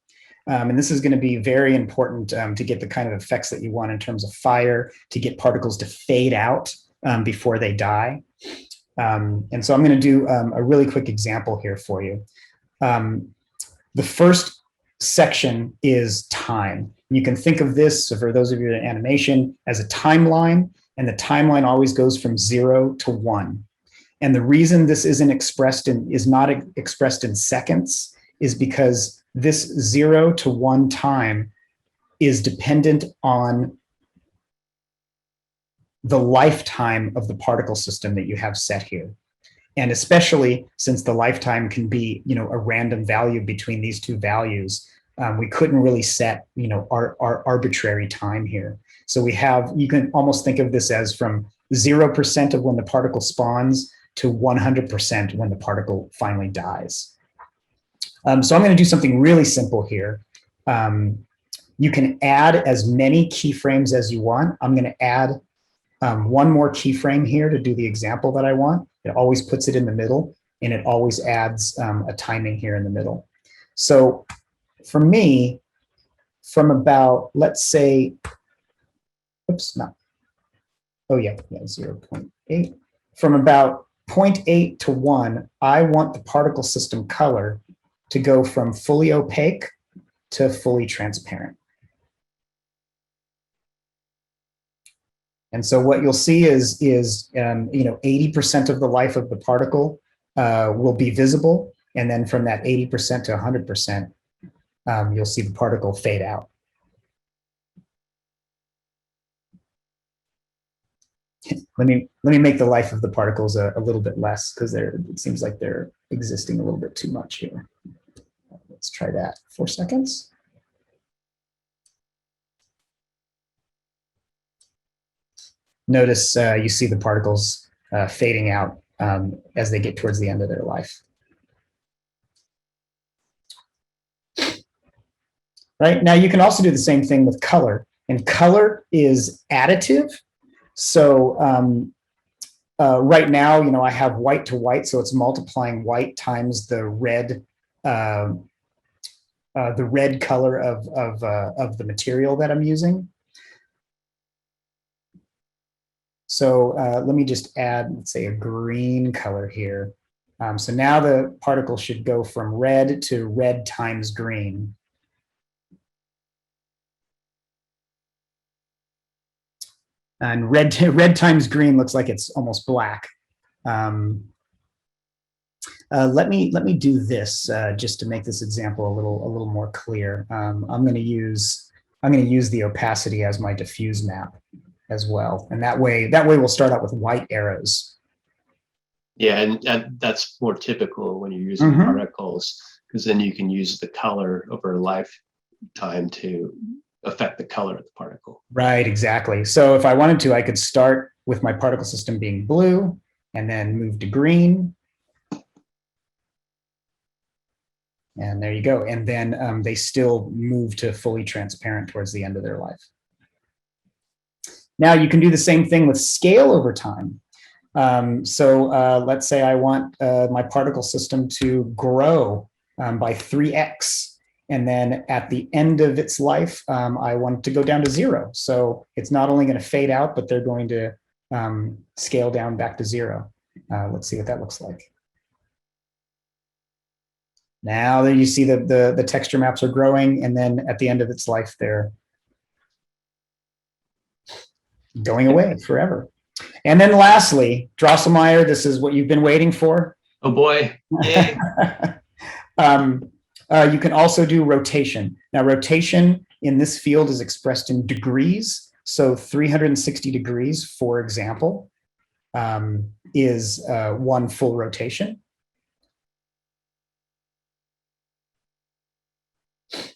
And this is going to be very important to get the kind of effects that you want in terms of fire, to get particles to fade out before they die. And so I'm going to do a really quick example here for you. The first section is time. You can think of this, so for those of you in animation, as a timeline, and the timeline always goes from 0 to 1. And the reason this is not expressed in seconds is because this 0 to 1 time is dependent on the lifetime of the particle system that you have set here. And especially since the lifetime can be, a random value between these two values, we couldn't really set, our arbitrary time here. So you can almost think of this as from 0% of when the particle spawns to 100% when the particle finally dies. So I'm going to do something really simple here. You can add as many keyframes as you want. I'm going to add one more keyframe here to do the example that I want. It always puts it in the middle, and it always adds a timing here in the middle. So for me, from about, let's say, oops, no. Oh yeah, 0.8. From about 0.8 to 1, I want the particle system color to go from fully opaque to fully transparent. And so what you'll see is 80% of the life of the particle will be visible, and then from that 80% to 100%, you'll see the particle fade out. Let me make the life of the particles a little bit less, because it seems like they're existing a little bit too much here. Let's try that. 4 seconds. Notice you see the particles fading out as they get towards the end of their life. Right, now you can also do the same thing with color, and color is additive. So right now, I have white to white, so it's multiplying white times the red color of the material that I'm using. So let me just add, let's say, a green color here. So now the particle should go from red to red times green. And red times green looks like it's almost black. Let me do this just to make this example a little more clear. I'm going to use the opacity as my diffuse map as well, and that way we'll start out with white arrows. Yeah, and that's more typical when you're using particles, because then you can use the color over a lifetime to affect the color of the particle. Right, exactly. So if I wanted to, I could start with my particle system being blue and then move to green. And there you go. And then they still move to fully transparent towards the end of their life. Now you can do the same thing with scale over time. So let's say I want my particle system to grow by 3x. And then at the end of its life, I want it to go down to 0. So it's not only going to fade out, but they're going to scale down back to 0. Let's see what that looks like. Now that you see the texture maps are growing, and then at the end of its life, they're going away forever. And then lastly, Drosselmeyer, this is what you've been waiting for. Oh boy. Yay. You can also do rotation. Now, rotation in this field is expressed in degrees. So 360 degrees, for example, is one full rotation.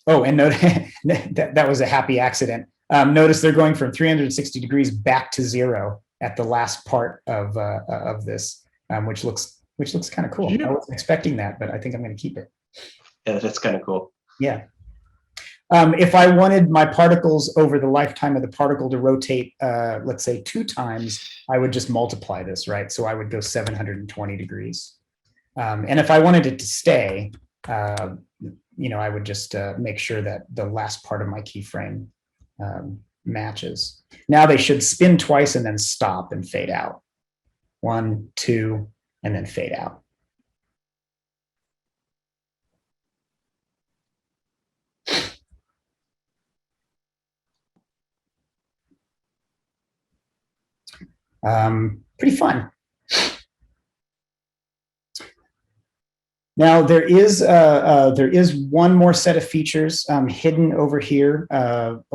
Oh, and note that was a happy accident. Notice they're going from 360 degrees back to 0 at the last part of this, which looks kind of cool. I wasn't expecting that, but I think I'm going to keep it. Yeah, that's kind of cool. Yeah. If I wanted my particles over the lifetime of the particle to rotate, let's say 2 times, I would just multiply this, right? So I would go 720 degrees. And if I wanted it to stay, I would just make sure that the last part of my keyframe matches. Now they should spin twice and then stop and fade out. 1, 2, and then fade out. Pretty fun. Now there is one more set of features hidden over here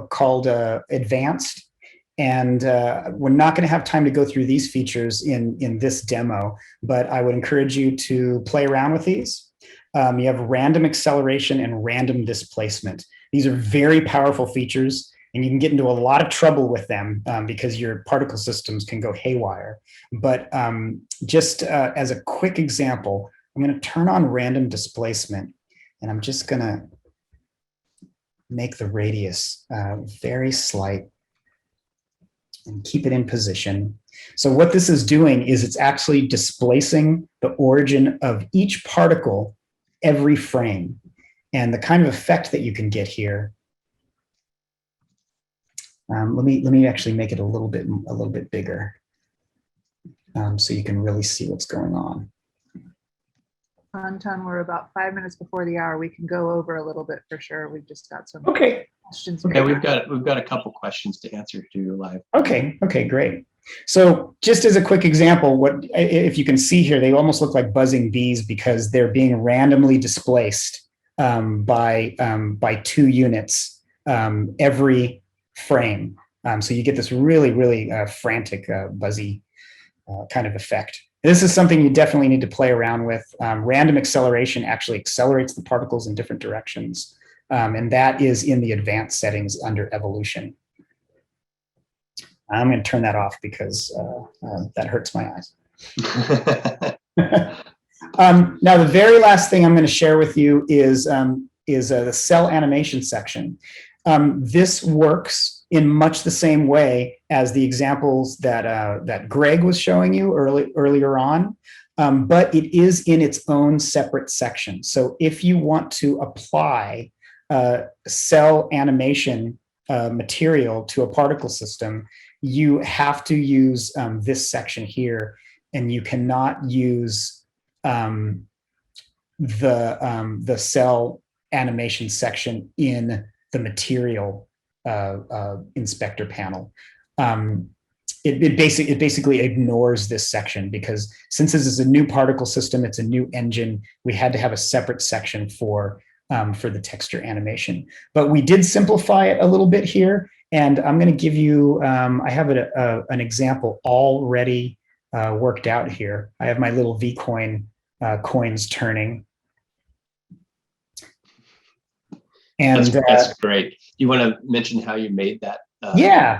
called advanced, and we're not going to have time to go through these features in this demo, but I would encourage you to play around with these. You have random acceleration and random displacement. These are very powerful features, and you can get into a lot of trouble with them because your particle systems can go haywire. But just as a quick example, I'm going to turn on random displacement, and I'm just going to make the radius very slight and keep it in position. So what this is doing is it's actually displacing the origin of each particle every frame. And the kind of effect that you can get here, let me actually make it a little bit bigger, so you can really see what's going on. Anton, we're about 5 minutes before the hour. We can go over a little bit for sure. We've just got some questions. Okay, we've got a couple questions to answer to live. Okay, great. So just as a quick example, what if you can see here, they almost look like buzzing bees because they're being randomly displaced by 2 units every frame. So you get this really frantic buzzy kind of effect. This is something you definitely need to play around with. Random acceleration actually accelerates the particles in different directions. And that is in the advanced settings under evolution. I'm going to turn that off because that hurts my eyes. Now, the very last thing I'm going to share with you is the cell animation section. This works in much the same way as the examples that Greg was showing you earlier on, but it is in its own separate section. So if you want to apply cell animation material to a particle system, you have to use this section here, and you cannot use the cell animation section in the material inspector panel. It basically ignores this section because since this is a new particle system, it's a new engine, we had to have a separate section for the texture animation. But we did simplify it a little bit here, and I'm going to give you, I have an example already worked out here. I have my little V-coin coins turning. And that's great. You want to mention how you made that? Yeah,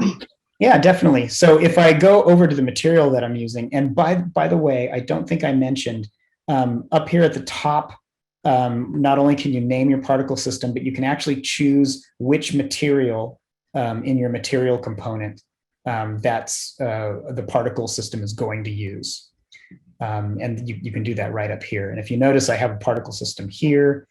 definitely. So if I go over to the material that I'm using, and by the way, I don't think I mentioned up here at the top, not only can you name your particle system, but you can actually choose which material in your material component that's the particle system is going to use. And you can do that right up here. And if you notice, I have a particle system here,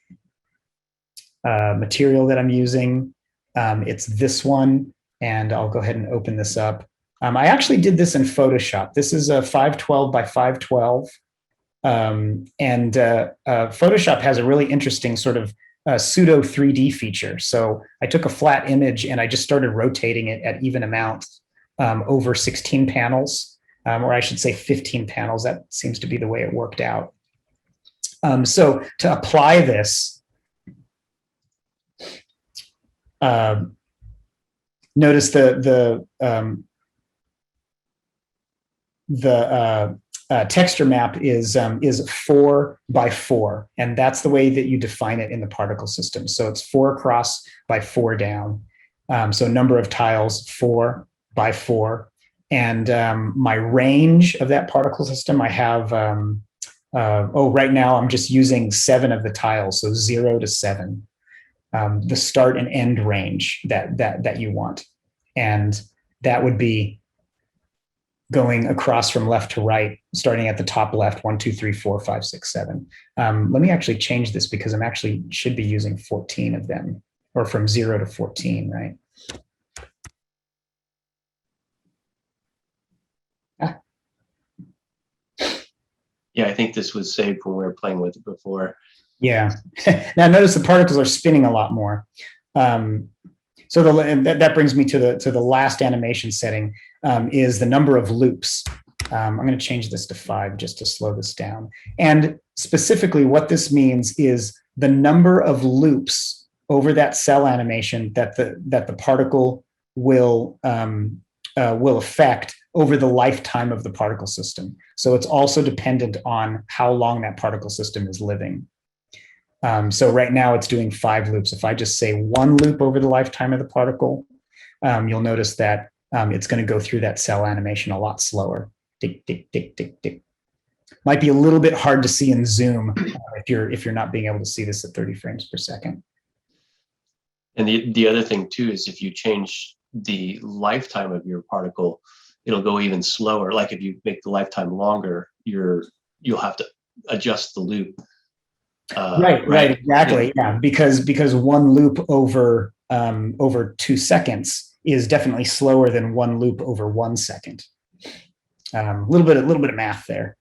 material that I'm using. It's this one, and I'll go ahead and open this up. I actually did this in Photoshop. This is a 512 by 512. Photoshop has a really interesting sort of pseudo 3D feature. So I took a flat image and I just started rotating it at even amounts over 16 panels, or I should say 15 panels. That seems to be the way it worked out. So to apply this, notice the texture map is 4 by 4, and that's the way that you define it in the particle system. So it's 4 across by 4 down. So number of tiles 4 by 4, and my range of that particle system, I have right now I'm just using 7 of the tiles, so 0 to 7. The start and end range that you want, and that would be going across from left to right, starting at the top left, 1, 2, 3, 4, 5, 6, 7. Let me actually change this because I'm actually should be using 14 of them, or from 0 to 14, right? Yeah, I think this was saved when we were playing with it before. Yeah. Now notice the particles are spinning a lot more. So that brings me to the last animation setting, is the number of loops. I'm going to change this to 5 just to slow this down. And specifically, what this means is the number of loops over that cell animation that the particle will affect over the lifetime of the particle system. So it's also dependent on how long that particle system is living. So right now it's doing 5 loops. If I just say 1 loop over the lifetime of the particle, you'll notice that it's going to go through that cell animation a lot slower. Tick, tick, tick, tick, tick. Might be a little bit hard to see in Zoom if you're not being able to see this at 30 frames per second. And the other thing too is if you change the lifetime of your particle, it'll go even slower. Like if you make the lifetime longer, you'll have to adjust the loop. Right, exactly. Yeah, because one loop over 2 seconds is definitely slower than one loop over 1 second. A little bit of math there.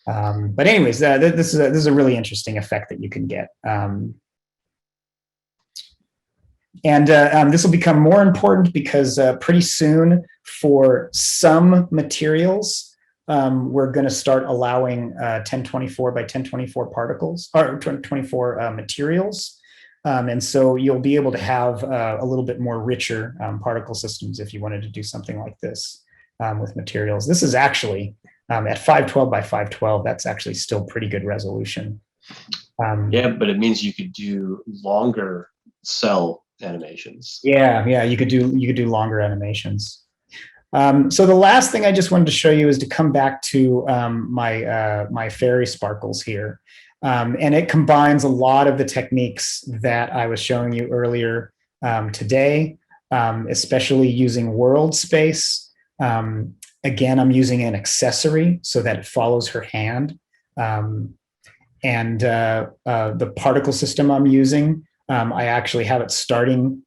But anyways, this is a really interesting effect that you can get. This will become more important because pretty soon for some materials, we're going to start allowing 1024 by 1024 particles or 1024 materials. And so you'll be able to have a little bit more richer particle systems if you wanted to do something like this with materials. This is actually at 512 by 512, that's actually still pretty good resolution. Yeah, but it means you could do longer cell animations. Yeah, you could do longer animations. So the last thing I just wanted to show you is to come back to my fairy sparkles here. And it combines a lot of the techniques that I was showing you earlier today, especially using world space. Again, I'm using an accessory so that it follows her hand. The particle system I'm using, I actually have it starting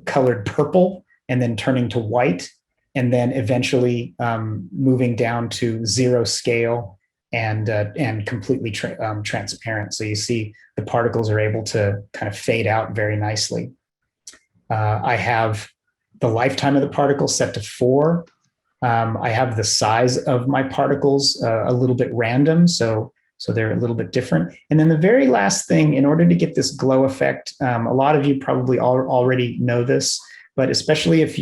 colored purple and then turning to white, and then eventually moving down to 0 scale and completely transparent. So you see the particles are able to kind of fade out very nicely. I have the lifetime of the particle set to 4. I have the size of my particles a little bit random, so they're a little bit different. And then the very last thing, in order to get this glow effect, a lot of you probably already know this, but especially if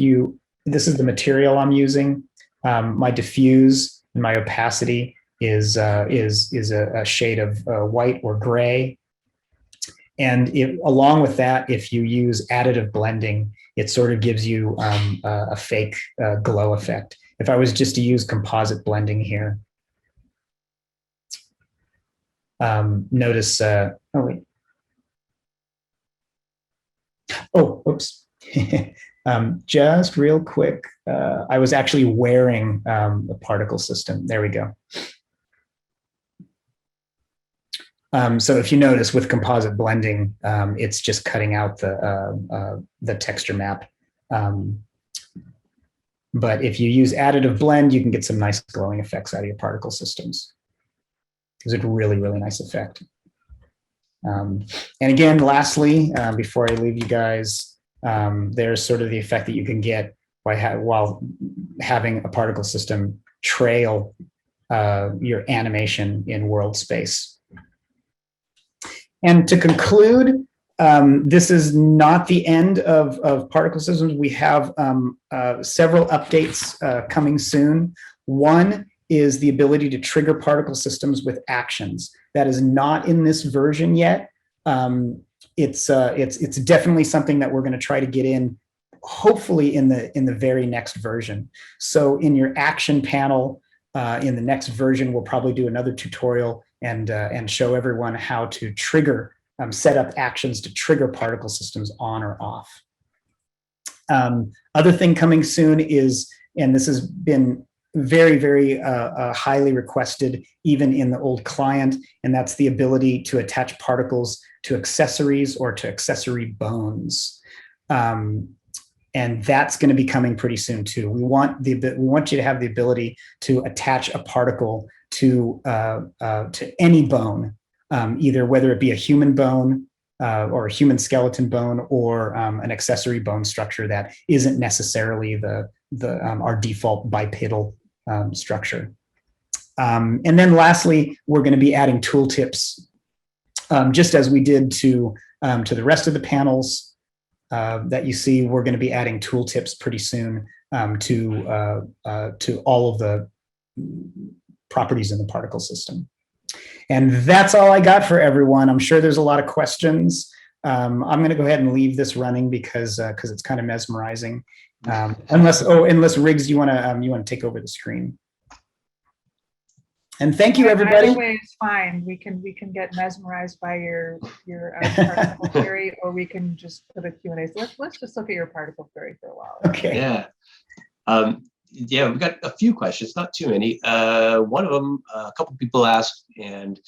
this is the material I'm using, my diffuse and my opacity is a shade of white or gray. And along with that, if you use additive blending, it sort of gives you a fake glow effect. If I was just to use composite blending here, notice, oops. Just real quick, I was actually wearing the particle system. There we go. So if you notice with composite blending, it's just cutting out the texture map. But if you use additive blend, you can get some nice glowing effects out of your particle systems. It's a really, really nice effect. And again, lastly, before I leave you guys, there's sort of the effect that you can get while having a particle system trail your animation in world space. And to conclude, this is not the end of particle systems. We have several updates coming soon. One is the ability to trigger particle systems with actions. That is not in this version yet. It's definitely something that we're going to try to get in, hopefully in the very next version. So in your action panel, in the next version, we'll probably do another tutorial and show everyone how to trigger, set up actions to trigger particle systems on or off. Other thing coming soon is, and this has been very, very highly requested even in the old client, and that's the ability to attach particles to accessories or to accessory bones. And that's going to be coming pretty soon too. We want you to have the ability to attach a particle to any bone, either whether it be a human bone or a human skeleton bone or an accessory bone structure that isn't necessarily our default bipedal structure. And then lastly, we're going to be adding tooltips, just as we did to the rest of the panels that you see. We're going to be adding tooltips pretty soon to all of the properties in the particle system. And that's all I got for everyone. I'm sure there's a lot of questions. I'm going to go ahead and leave this running because it's kind of mesmerizing. Unless Riggs, you want to take over the screen. And thank you, everybody. Either way is fine. We can get mesmerized by your particle theory, or we can just put a Q&A. So let's just look at your particle theory for a while. Okay. Yeah. Yeah, we've got a few questions, not too many. One of them, a couple people asked, and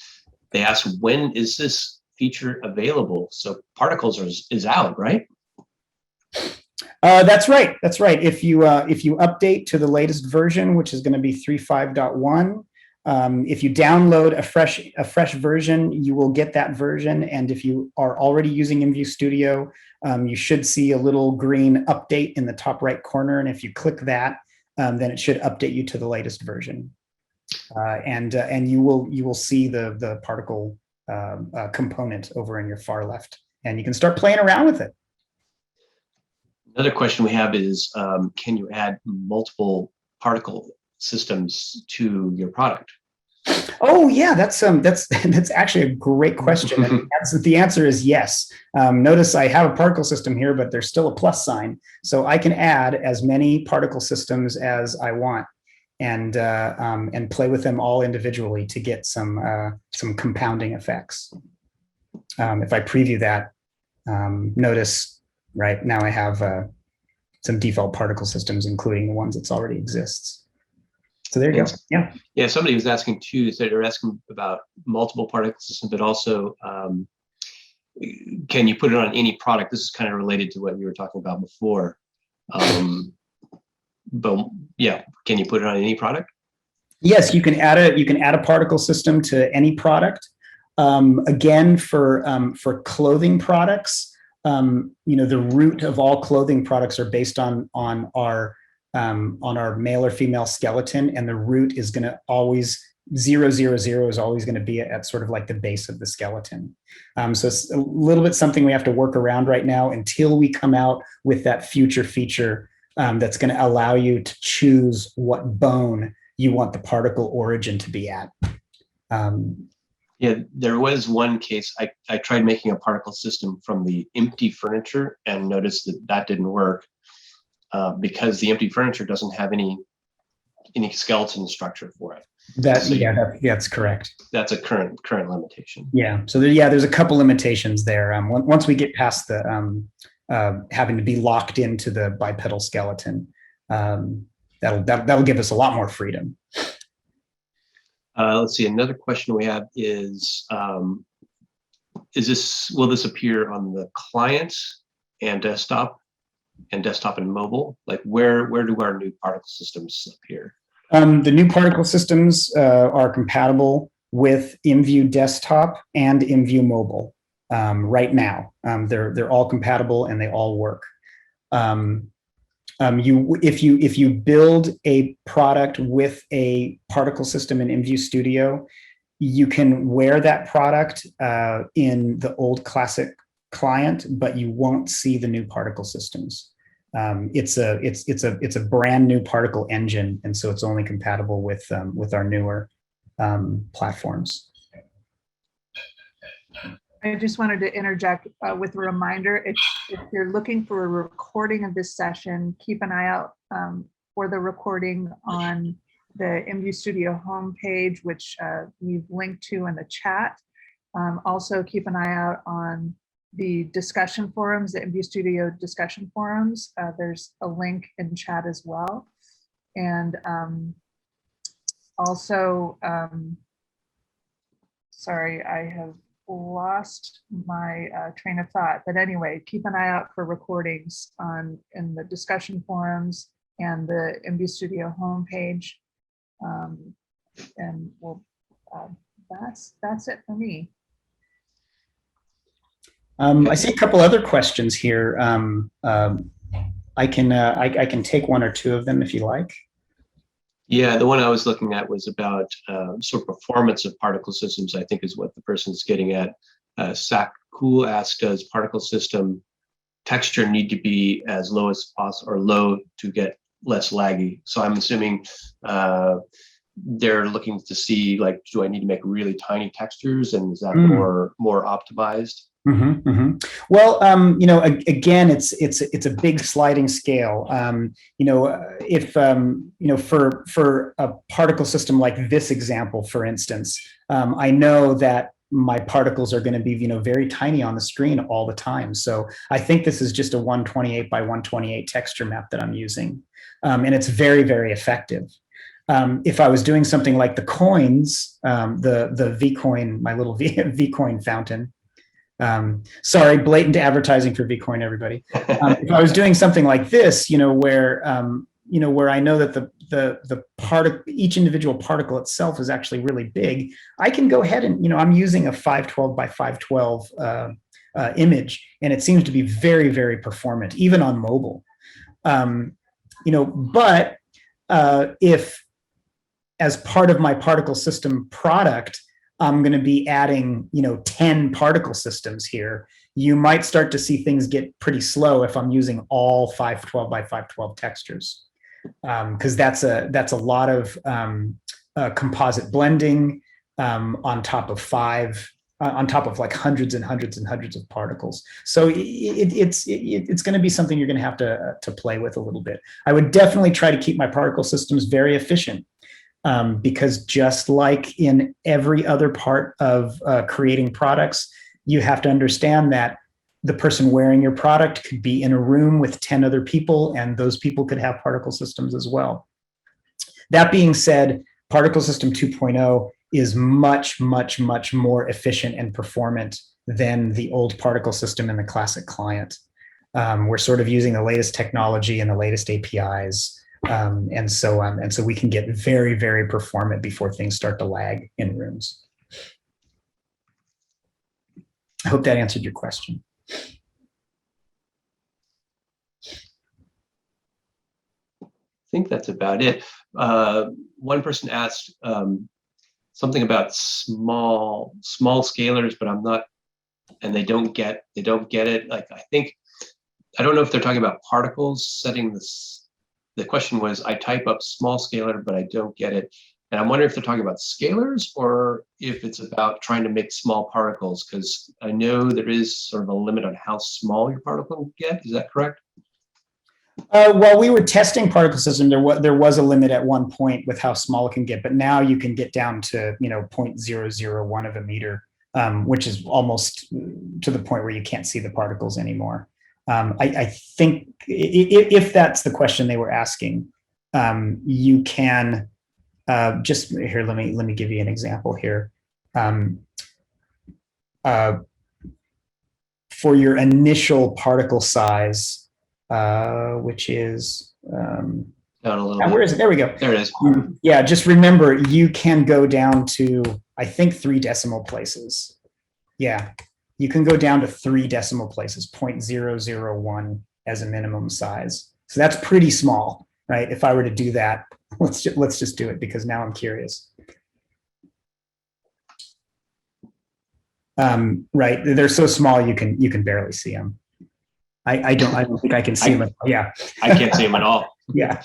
they ask, when is this feature available? So particles is out, right? That's right. That's right. If you update to the latest version, which is going to be 3.5.1, if you download a fresh version, you will get that version. And if you are already using IMVU Studio, you should see a little green update in the top right corner. And if you click that, then it should update you to the latest version. And you will see the particle component over in your far left, and you can start playing around with it. Another question we have is, can you add multiple particle systems to your product? Oh yeah, that's actually a great question. And the answer is yes. Notice I have a particle system here, but there's still a plus sign, so I can add as many particle systems as I want, and play with them all individually to get some compounding effects. If I preview that, notice right now I have some default particle systems, including the ones that's already exists. So there you go. Yeah. Yeah. Somebody was asking too. So they're asking about multiple particle systems, but also can you put it on any product? This is kind of related to what you were talking about before. But yeah, can you put it on any product? Yes, you can add a particle system to any product. Again, for clothing products, the root of all clothing products are based on our male or female skeleton, and the root is going to always 0, 0, 0 is always going to be at sort of like the base of the skeleton. So it's a little bit something we have to work around right now until we come out with that future feature that's going to allow you to choose what bone you want the particle origin to be at. Yeah, there was one case, I tried making a particle system from the empty furniture and noticed that didn't work because the empty furniture doesn't have any skeleton structure for it. That's correct. That's a current limitation. Yeah, so there's a couple limitations there. Once we get past the having to be locked into the bipedal skeleton, that'll give us a lot more freedom. Let's see. Another question we have is will this appear on the client and desktop and mobile? Like where do our new particle systems appear? The new particle systems are compatible with IMVU Desktop and IMVU Mobile right now. They're all compatible and they all work. If you build a product with a particle system in IMVU Studio, you can wear that product in the old classic client, but you won't see the new particle systems. It's a brand new particle engine, and so it's only compatible with our newer platforms. I just wanted to interject with a reminder. If you're looking for a recording of this session, keep an eye out for the recording on the IMVU Studio homepage, which we've linked to in the chat. Also, keep an eye out on the discussion forums, the IMVU Studio discussion forums. There's a link in chat as well. And also, sorry, I have lost my train of thought, but anyway, keep an eye out for recordings in the discussion forums and the IMVU Studio homepage, and we'll that's it for me. I see a couple other questions here. I can take one or two of them if you like. Yeah, the one I was looking at was about sort of performance of particle systems, I think is what the person's getting at. Sac Cool asked, does particle system texture need to be as low as possible or low to get less laggy? So I'm assuming they're looking to see, like, do I need to make really tiny textures, and is that more optimized? Mm-hmm, mm-hmm. Well, again, it's a big sliding scale. If for a particle system like this example, for instance, I know that my particles are going to be very tiny on the screen all the time. So I think this is just a 128 by 128 texture map that I'm using, and it's very, very effective. If I was doing something like the coins, the Vcoin, my little Vcoin fountain. Sorry, blatant advertising for Vcoin, everybody. If I was doing something like this, where I know that the each individual particle itself is actually really big, I can go ahead and I'm using a 512 by 512 image, and it seems to be very, very performant, even on mobile. But if as part of my particle system product, I'm going to be adding, 10 particle systems here, you might start to see things get pretty slow if I'm using all 512 by 512 textures, because that's a lot of composite blending on top of like hundreds and hundreds and hundreds of particles. So it's going to be something you're going to have to play with a little bit. I would definitely try to keep my particle systems very efficient. Because just like in every other part of creating products, you have to understand that the person wearing your product could be in a room with 10 other people, and those people could have particle systems as well. That being said, Particle System 2.0 is much, much, much more efficient and performant than the old particle system in the classic client. We're sort of using the latest technology and the latest APIs. And so we can get very, very performant before things start to lag in rooms. I hope that answered your question. I think that's about it. One person asked something about small scalars, but I'm not, and they don't get it. Like, I don't know if they're talking about particles setting this. The question was, I type up small scalar, but I don't get it. And I'm wondering if they're talking about scalars or if it's about trying to make small particles, because I know there is sort of a limit on how small your particle can get. Is that correct? While we were testing particle system, there was a limit at one point with how small it can get, but now you can get down to 0.001 of a meter, which is almost to the point where you can't see the particles anymore. I think if that's the question they were asking, you can just here. Let me give you an example here. For your initial particle size, which is Down a little bit. where is it? There we go. There it is. Yeah, just remember you can go down to, I think, 3 decimal places. Yeah. You can go down to 3 decimal places, 0.001 as a minimum size. So that's pretty small, right? If I were to do that, let's just do it because now I'm curious. Right, they're so small you can barely see them. I don't think I can see them. Yeah, I can't see them at all. Yeah.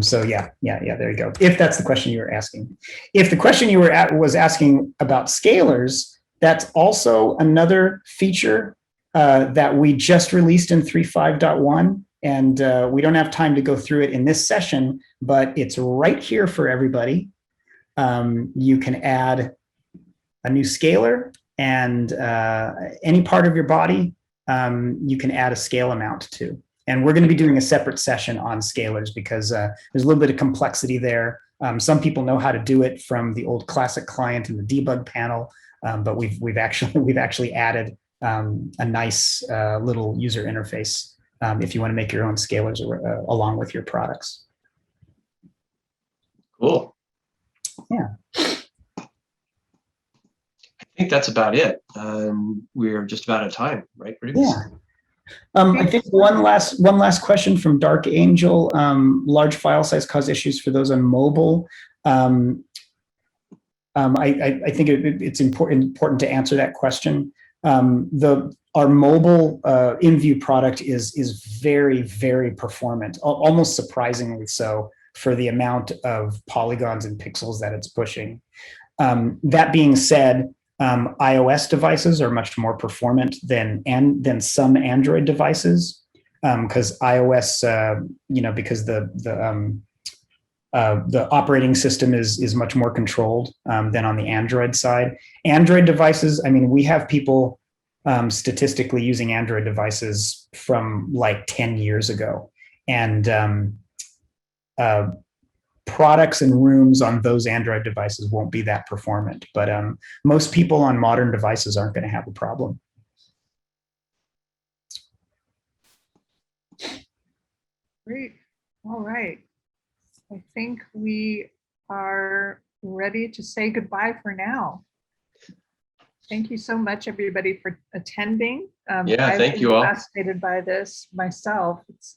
So yeah, there you go. If that's the question you were asking. If the question you were was asking about scalars, that's also another feature that we just released in 3.5.1. And we don't have time to go through it in this session, but it's right here for everybody. You can add a new scalar, and any part of your body, you can add a scale amount to. And we're going to be doing a separate session on scalars because there's a little bit of complexity there. Some people know how to do it from the old classic client and the debug panel, but we've actually added a nice little user interface if you want to make your own scalars along with your products. Cool. Yeah. I think that's about it. We're just about out of time, right, Bruce? Yeah. I think one last question from Dark Angel. Large file size cause issues for those on mobile. I think it's important to answer that question. Our mobile IMVU product is very, very performant, almost surprisingly so for the amount of polygons and pixels that it's pushing. That being said, iOS devices are much more performant than some Android devices, because iOS, because the operating system is much more controlled than on the Android side. Android devices, I mean, we have people statistically using Android devices from like 10 years ago, and products and rooms on those Android devices won't be that performant, but most people on modern devices aren't going to have a problem. Great. All right. I think we are ready to say goodbye for now. Thank you so much, everybody, for attending. Yeah, thank you all. I'm fascinated by this myself. It's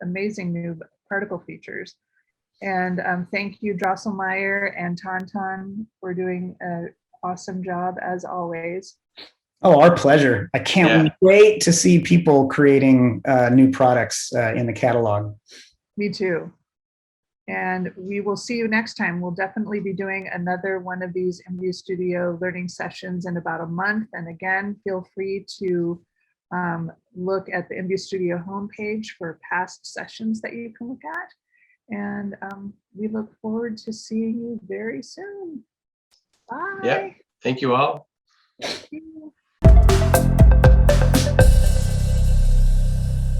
amazing new particle features. And thank you, Drosselmeyer and Tauntaun, for doing an awesome job as always. Oh, our pleasure. I can't wait to see people creating new products in the catalog. Me too. And we will see you next time. We'll definitely be doing another one of these IMVU Studio learning sessions in about a month. And again, feel free to look at the IMVU Studio homepage for past sessions that you can look at. And we look forward to seeing you very soon. Bye. Yeah. Thank you all. Thank you.